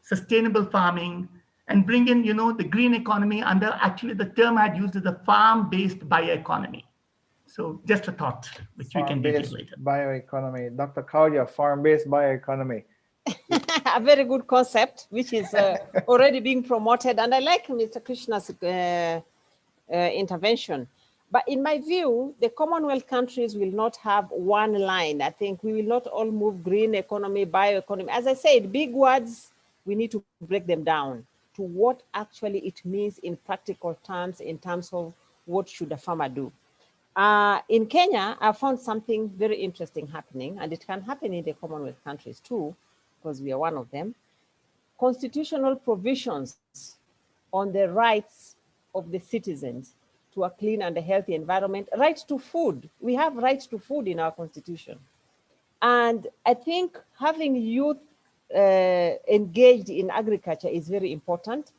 sustainable farming, and bring in, the green economy under, actually the term I had used is a farm-based bioeconomy. So just a thought, which we can detail later. Bioeconomy. Dr. Kaudia, farm-based bioeconomy. A very good concept, which is already being promoted. And I like Mr. Krishna's intervention. But in my view, the Commonwealth countries will not have one line. I think we will not all move green economy, bioeconomy. As I said, big words, we need to break them down to what actually it means in practical terms, in terms of what should a farmer do. In Kenya, I found something very interesting happening, and it can happen in the Commonwealth countries too, because we are one of them. Constitutional provisions on the rights of the citizens to a clean and a healthy environment, right to food. We have rights to food in our constitution. And I think having youth engaged in agriculture is very important,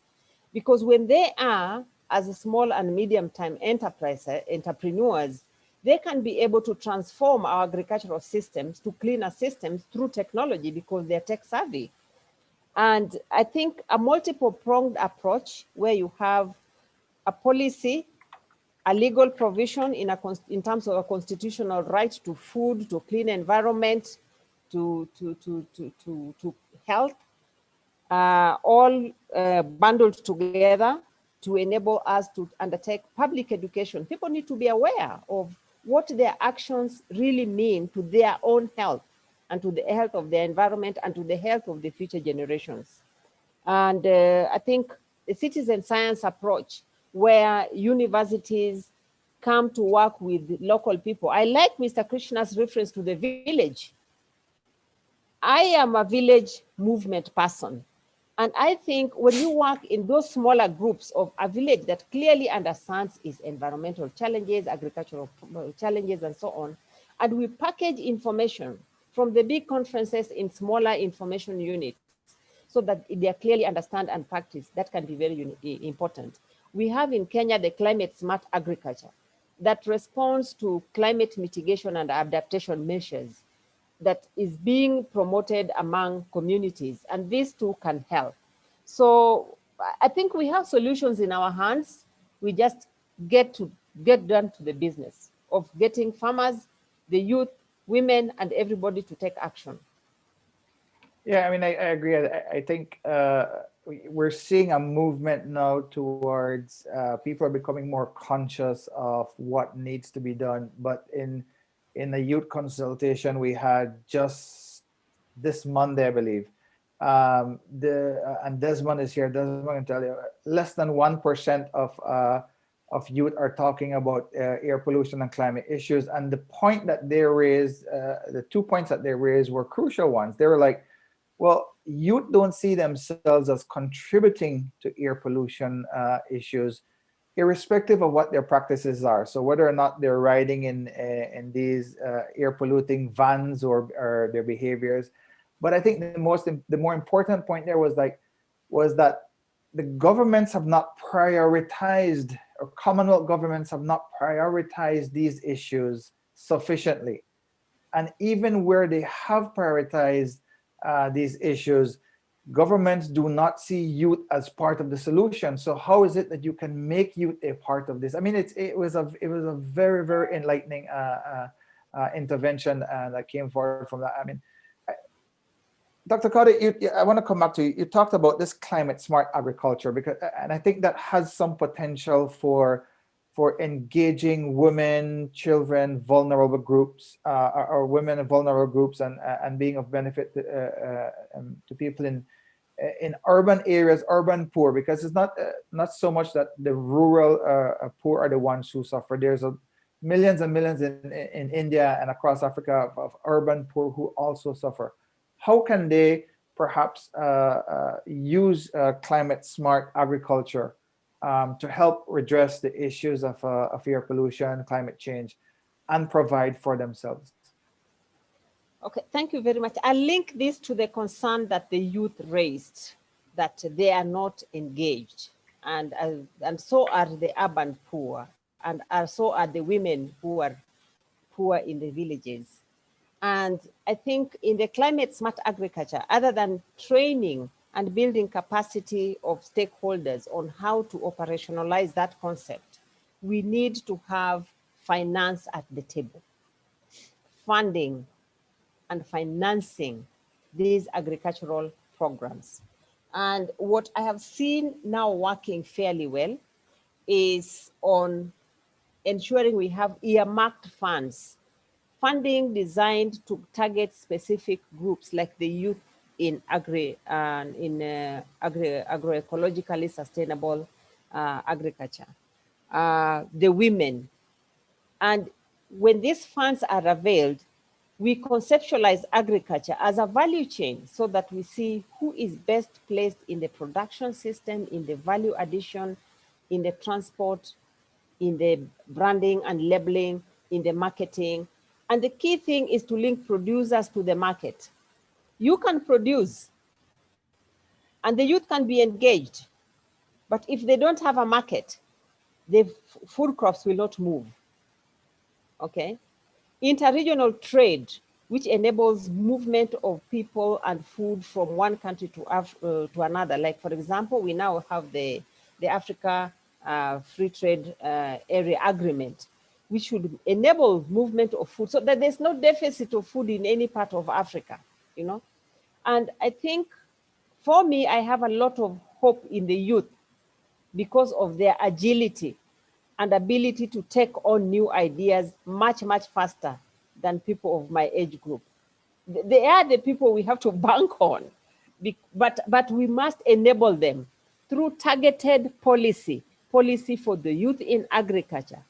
because when they are, as a small and medium-time entrepreneurs, they can be able to transform our agricultural systems to cleaner systems through technology, because they're tech savvy. And I think a multiple-pronged approach where you have a policy, a legal provision in terms of a constitutional right to food, to clean environment, to health, all bundled together to enable us to undertake public education. People need to be aware of what their actions really mean to their own health and to the health of their environment and to the health of the future generations. And I think the citizen science approach, where universities come to work with local people. I like Mr. Krishna's reference to the village. I am a village movement person. And I think when you work in those smaller groups of a village that clearly understands its environmental challenges, agricultural challenges, and so on, and we package information from the big conferences in smaller information units so that they clearly understand and practice, that can be very important. We have in Kenya the climate smart agriculture that responds to climate mitigation and adaptation measures that is being promoted among communities, and these too can help. So I think we have solutions in our hands. We just get down to the business of getting farmers, the youth, women, and everybody to take action. Yeah, I mean, I agree. I think we're seeing a movement now towards people are becoming more conscious of what needs to be done. But in the youth consultation we had just this Monday, I believe, and Desmond is here. Desmond can tell you, less than 1% of youth are talking about air pollution and climate issues. And the point that they raised, the 2 points that they raised were crucial ones. They were like, well, youth don't see themselves as contributing to air pollution issues, irrespective of what their practices are. So whether or not they're riding in these air polluting vans or their behaviors. But I think the more important point there was that the governments have not prioritized, or Commonwealth governments have not prioritized these issues sufficiently. And even where they have prioritized these issues, governments do not see youth as part of the solution. So how is it that you can make youth a part of this? I mean, it was a very, very enlightening intervention that came forward from that. I mean, Dr. Carter, I want to come back to you. You talked about this climate smart agriculture, and I think that has some potential for engaging women, children, vulnerable groups, or women and vulnerable groups, and being of benefit to people in urban areas, urban poor, because it's not so much that the rural poor are the ones who suffer. There's millions and millions in India and across Africa of urban poor who also suffer. How can they perhaps use climate smart agriculture to help redress the issues of air pollution, climate change, and provide for themselves? Okay, thank you very much. I'll link this to the concern that the youth raised, that they are not engaged, and so are the urban poor, and so are the women who are poor in the villages. And I think in the climate smart agriculture, other than training and building capacity of stakeholders on how to operationalize that concept, we need to have finance at the table, funding and financing these agricultural programs. And what I have seen now working fairly well is on ensuring we have earmarked funds, funding designed to target specific groups like the youth in agroecologically sustainable agriculture, the women. And when these funds are availed, we conceptualize agriculture as a value chain so that we see who is best placed in the production system, in the value addition, in the transport, in the branding and labeling, in the marketing. And the key thing is to link producers to the market. You can produce and the youth can be engaged, but if they don't have a market, the food crops will not move, okay? Interregional trade, which enables movement of people and food from one country to another. Like, for example, we now have the Africa Free Trade Area Agreement, which should enable movement of food so that there's no deficit of food in any part of Africa, you know? And I think, for me, I have a lot of hope in the youth because of their agility and ability to take on new ideas much, much faster than people of my age group. They are the people we have to bank on, but we must enable them through targeted policy for the youth in agriculture,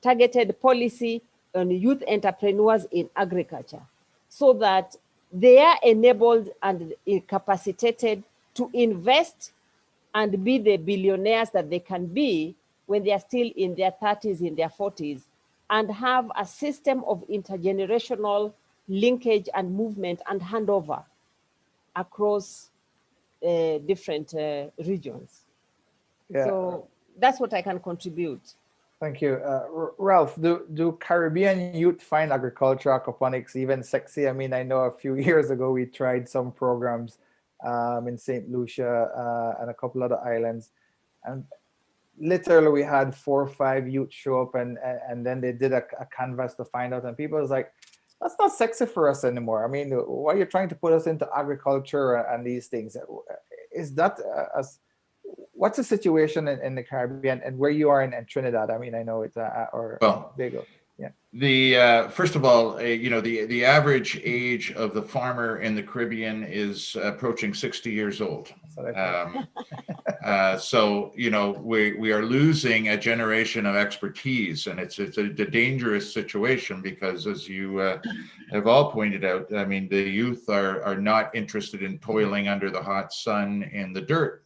targeted policy on youth entrepreneurs in agriculture, so that they are enabled and capacitated to invest and be the billionaires that they can be when they are still in their 30s, in their 40s, and have a system of intergenerational linkage and movement and handover across different regions. Yeah. So that's what I can contribute. Thank you. Ralph, do Caribbean youth find agriculture, aquaponics even sexy? I mean, I know a few years ago we tried some programs in St. Lucia and a couple other islands, and literally we had 4 or 5 youth show up, and then they did a canvas to find out, and people was like, that's not sexy for us anymore. I mean, why are you trying to put us into agriculture and these things? Is that what's the situation in the Caribbean and where you are in Trinidad? I mean, I know it's big. Yeah. The first of all, you know, the average age of the farmer in the Caribbean is approaching 60 years old. So you know, we are losing a generation of expertise, and it's a dangerous situation because, as you have all pointed out, I mean, the youth are not interested in toiling under the hot sun in the dirt.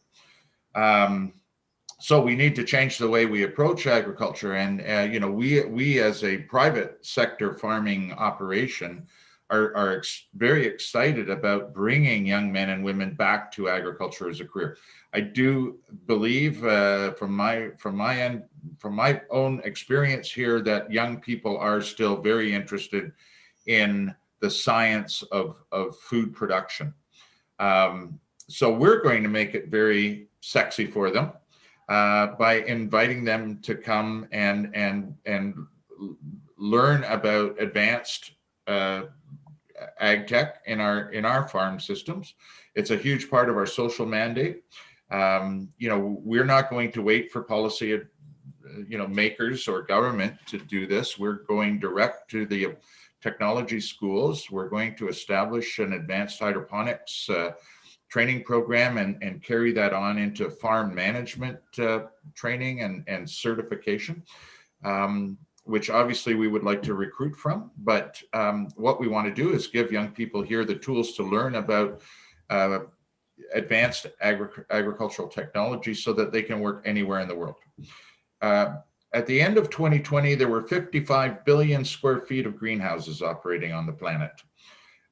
So we need to change the way we approach agriculture, and you know, we as a private sector farming operation are very excited about bringing young men and women back to agriculture as a career. I do believe, from my own experience here, that young people are still very interested in the science of food production. So we're going to make it very sexy for them by inviting them to come and learn about advanced ag tech in our farm systems. It's a huge part of our social mandate. You know, we're not going to wait for policy, you know, makers or government to do this. We're going direct to the technology schools. We're going to establish an advanced hydroponics training program and carry that on into farm management training and certification, which obviously we would like to recruit from. But what we want to do is give young people here the tools to learn about advanced agricultural technology so that they can work anywhere in the world. At the end of 2020, there were 55 billion square feet of greenhouses operating on the planet.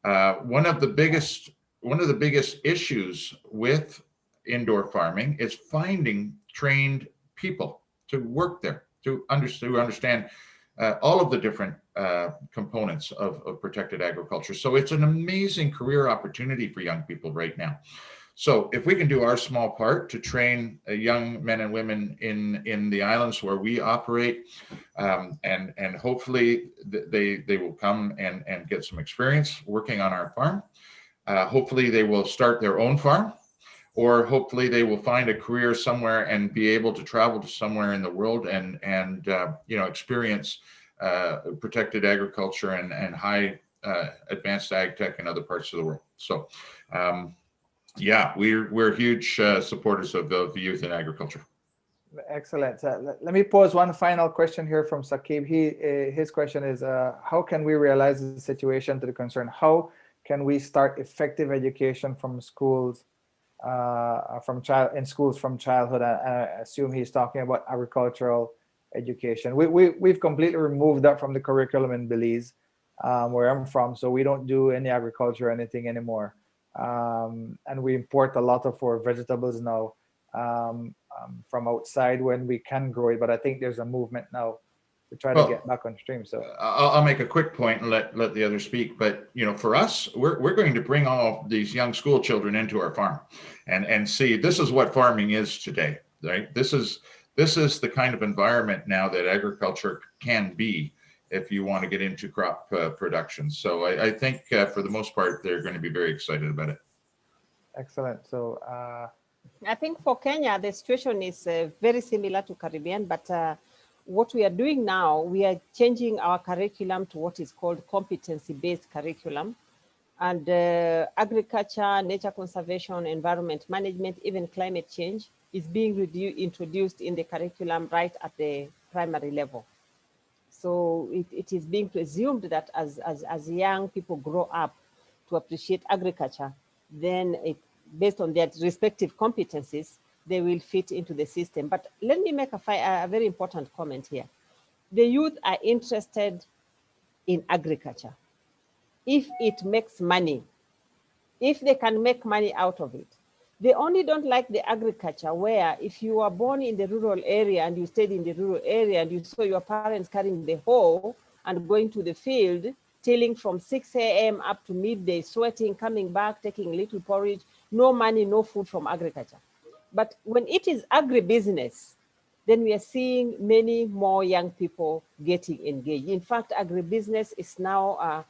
One of the biggest issues with indoor farming is finding trained people to work there, to understand all of the different components of protected agriculture. So it's an amazing career opportunity for young people right now. So if we can do our small part to train young men and women in the islands where we operate, and hopefully they will come and get some experience working on our farm. Hopefully they will start their own farm, or hopefully they will find a career somewhere and be able to travel to somewhere in the world and experience protected agriculture and high advanced ag tech in other parts of the world. So yeah, we're huge supporters of the youth in agriculture. Excellent. Let me pose one final question here from Saqib. His question is, how can we realize the situation to the concern? How can we start effective education from schools, from childhood? I assume he's talking about agricultural education. We've completely removed that from the curriculum in Belize, where I'm from, so we don't do any agriculture or anything anymore. And we import a lot of our vegetables now from outside when we can grow it, but I think there's a movement now to try to get back on stream. So I'll make a quick point and let the others speak. But for us, we're going to bring all these young school children into our farm and see this is what farming is today, right? This is the kind of environment now that agriculture can be if you want to get into crop production. So I think for the most part, they're going to be very excited about it. Excellent. So I think for Kenya, the situation is very similar to Caribbean, but what we are doing now, we are changing our curriculum to what is called competency-based curriculum. And agriculture, nature conservation, environment management, even climate change is being introduced in the curriculum right at the primary level. So it is being presumed that as young people grow up to appreciate agriculture, then based on their respective competencies, they will fit into the system. But let me make a very important comment here. The youth are interested in agriculture if it makes money, if they can make money out of it. They only don't like the agriculture where if you are born in the rural area and you stayed in the rural area and you saw your parents carrying the hoe and going to the field, tilling from 6 a.m. up to midday, sweating, coming back, taking little porridge, no money, no food from agriculture. But when it is agribusiness, then we are seeing many more young people getting engaged. In fact, agribusiness is now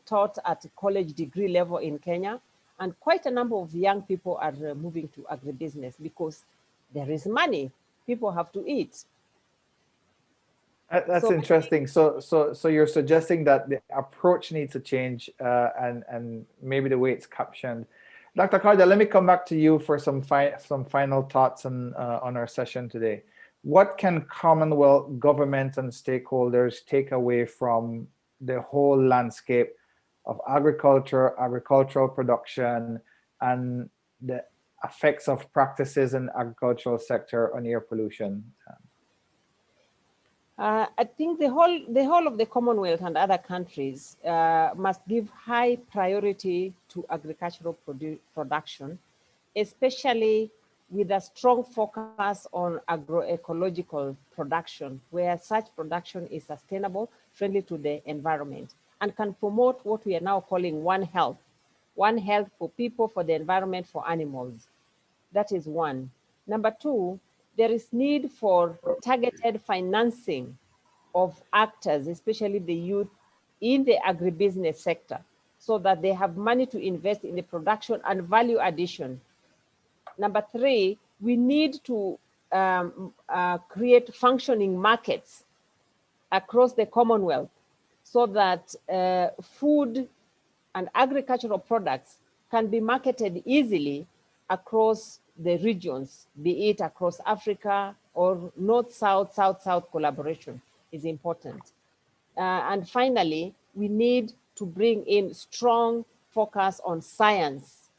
taught at college degree level in Kenya. And quite a number of young people are moving to agribusiness because there is money. People have to eat. That's interesting. So you're suggesting that the approach needs to change and maybe the way it's captioned. Dr. Karja, let me come back to you for some final thoughts on our session today. What can Commonwealth government and stakeholders take away from the whole landscape of agriculture, agricultural production, and the effects of practices in the agricultural sector on air pollution? I think the whole of the Commonwealth and other countries must give high priority to agricultural production, especially with a strong focus on agroecological production, where such production is sustainable, friendly to the environment, and can promote what we are now calling One Health for people, for the environment, for animals. That is one. Number two, there is need for targeted financing of actors, especially the youth in the agribusiness sector, so that they have money to invest in the production and value addition. Number three, we need to create functioning markets across the Commonwealth so that food and agricultural products can be marketed easily across the regions, be it across Africa or north-south, south-south collaboration is important. And finally, we need to bring in strong focus on science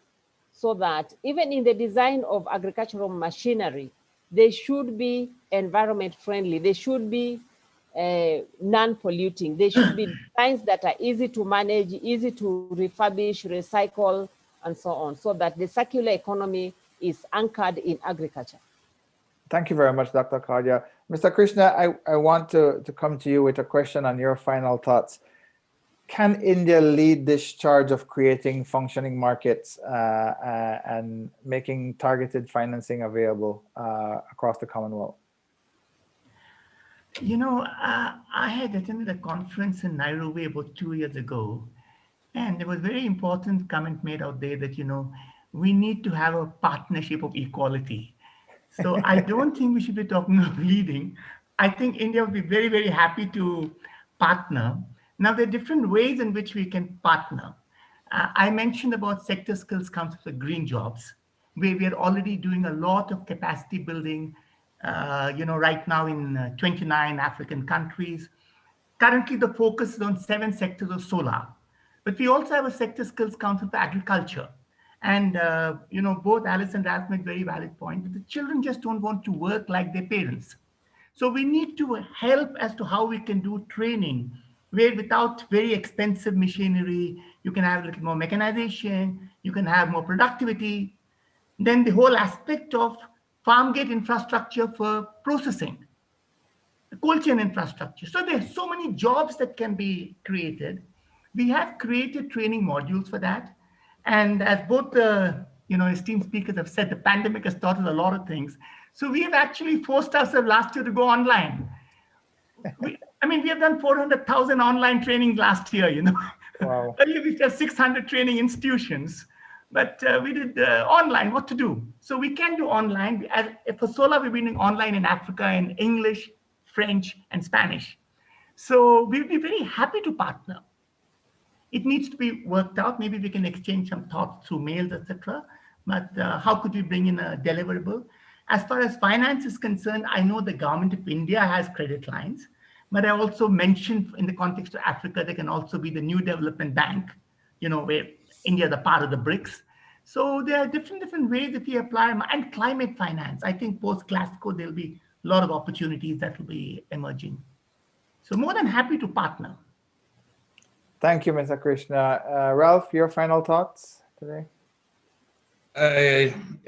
so that even in the design of agricultural machinery, they should be environment friendly, they should be non-polluting, they should be designs that are easy to manage, easy to refurbish, recycle, and so on, so that the circular economy is anchored in agriculture. Thank you very much, Dr. Karja. Mr. Krishna, I want to come to you with a question on your final thoughts. can India lead this charge of creating functioning markets and making targeted financing available across the Commonwealth? I had attended a conference in Nairobi about 2 years ago, and there was a very important comment made out there that, we need to have a partnership of equality. So I don't think we should be talking of leading. I think India would be very, very happy to partner. Now, there are different ways in which we can partner. I mentioned about sector skills council for green jobs, where we are already doing a lot of capacity building, right now in 29 African countries. Currently, the focus is on 7 sectors of solar, but we also have a sector skills council for agriculture. And, both Alice and Ralph made very valid point, but the children just don't want to work like their parents. So we need to help as to how we can do training where without very expensive machinery, you can have a little more mechanization, you can have more productivity. Then the whole aspect of farm gate infrastructure for processing, the cold chain infrastructure. So there's so many jobs that can be created. We have created training modules for that. And as both the esteemed speakers have said, the pandemic has taught us a lot of things. So we have actually forced ourselves last year to go online. We have done 400,000 online trainings last year, Wow. Earlier we had 600 training institutions, but we did online, what to do. So we can do online. For solar, we've been doing online in Africa in English, French, and Spanish. So we'll be very happy to partner. It needs to be worked out. Maybe we can exchange some thoughts through mails, etc. But how could we bring in a deliverable? As far as finance is concerned, I know the government of India has credit lines, but I also mentioned in the context of Africa, there can also be the New Development Bank, where India is a part of the BRICS. So there are different ways that we apply, and climate finance. I think post-Glasgow, there'll be a lot of opportunities that will be emerging. So more than happy to partner. Thank you, Mr. Krishna. Ralph, your final thoughts today?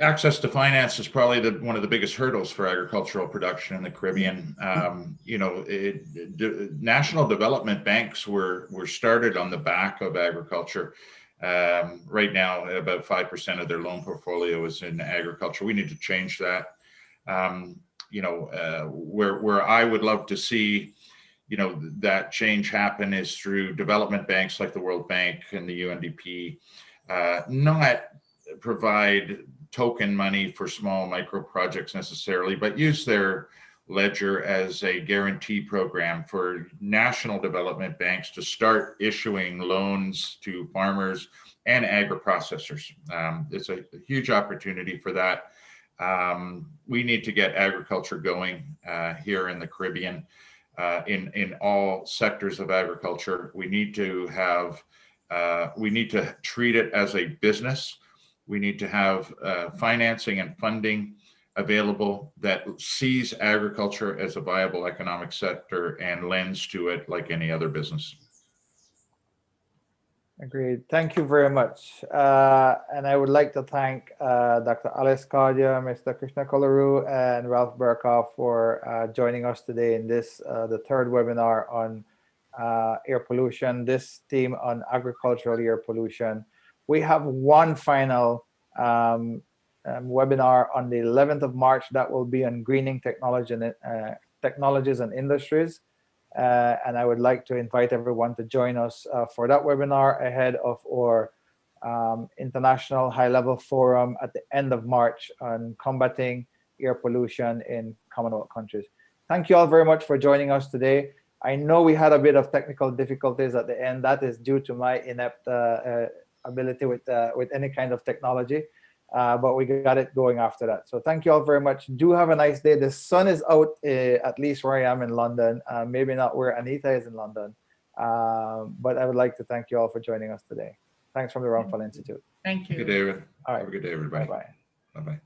Access to finance is probably one of the biggest hurdles for agricultural production in the Caribbean. National development banks were started on the back of agriculture. Right now, about 5% of their loan portfolio is in agriculture. We need to change that. Where I would love to see that change happen is through development banks like the World Bank and the UNDP, not provide token money for small micro projects necessarily, but use their ledger as a guarantee program for national development banks to start issuing loans to farmers and agri-processors. It's a huge opportunity for that. We need to get agriculture going here in the Caribbean. In all sectors of agriculture, we need to treat it as a business. We need to have financing and funding available that sees agriculture as a viable economic sector and lends to it like any other business. Agreed. Thank you very much. And I would like to thank Dr. Alice Cardia, Mr. Krishna Kolluru, and Ralph Burkoff for joining us today in this, the third webinar on air pollution, this theme on agricultural air pollution. We have one final webinar on the 11th of March that will be on greening technologies and industries. And I would like to invite everyone to join us for that webinar ahead of our international high-level forum at the end of March on combating air pollution in Commonwealth countries. Thank you all very much for joining us today. I know we had a bit of technical difficulties at the end. That is due to my inept ability with any kind of technology. But we got it going after that. So thank you all very much. Do have a nice day. The sun is out, at least where I am in London. Maybe not where Anita is in London. But I would like to thank you all for joining us today. Thanks from the Ramphal Institute. Thank you. Good day, David. All right. Have a good day, everybody. Bye-bye. Bye-bye.